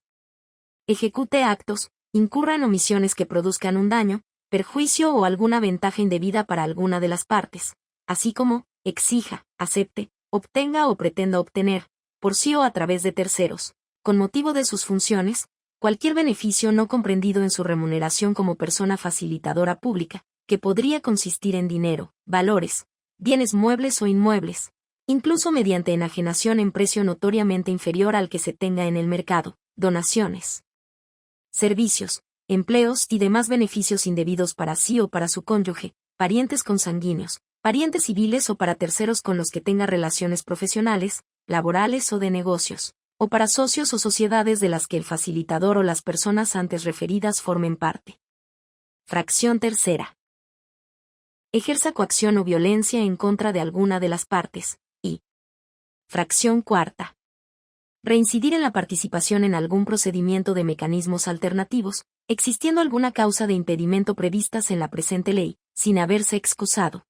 Ejecute actos, incurra en omisiones que produzcan un daño, perjuicio o alguna ventaja indebida para alguna de las partes, así como, exija, acepte, obtenga o pretenda obtener, por sí o a través de terceros, con motivo de sus funciones, cualquier beneficio no comprendido en su remuneración como persona facilitadora pública, que podría consistir en dinero, valores, bienes muebles o inmuebles, incluso mediante enajenación en precio notoriamente inferior al que se tenga en el mercado, donaciones, servicios, empleos y demás beneficios indebidos para sí o para su cónyuge, parientes consanguíneos, parientes civiles o para terceros con los que tenga relaciones profesionales, laborales o de negocios, o para socios o sociedades de las que el facilitador o las personas antes referidas formen parte. Fracción tercera. Ejerza coacción o violencia en contra de alguna de las partes, y fracción cuarta. Reincidir en la participación en algún procedimiento de mecanismos alternativos, existiendo alguna causa de impedimento previstas en la presente ley, sin haberse excusado,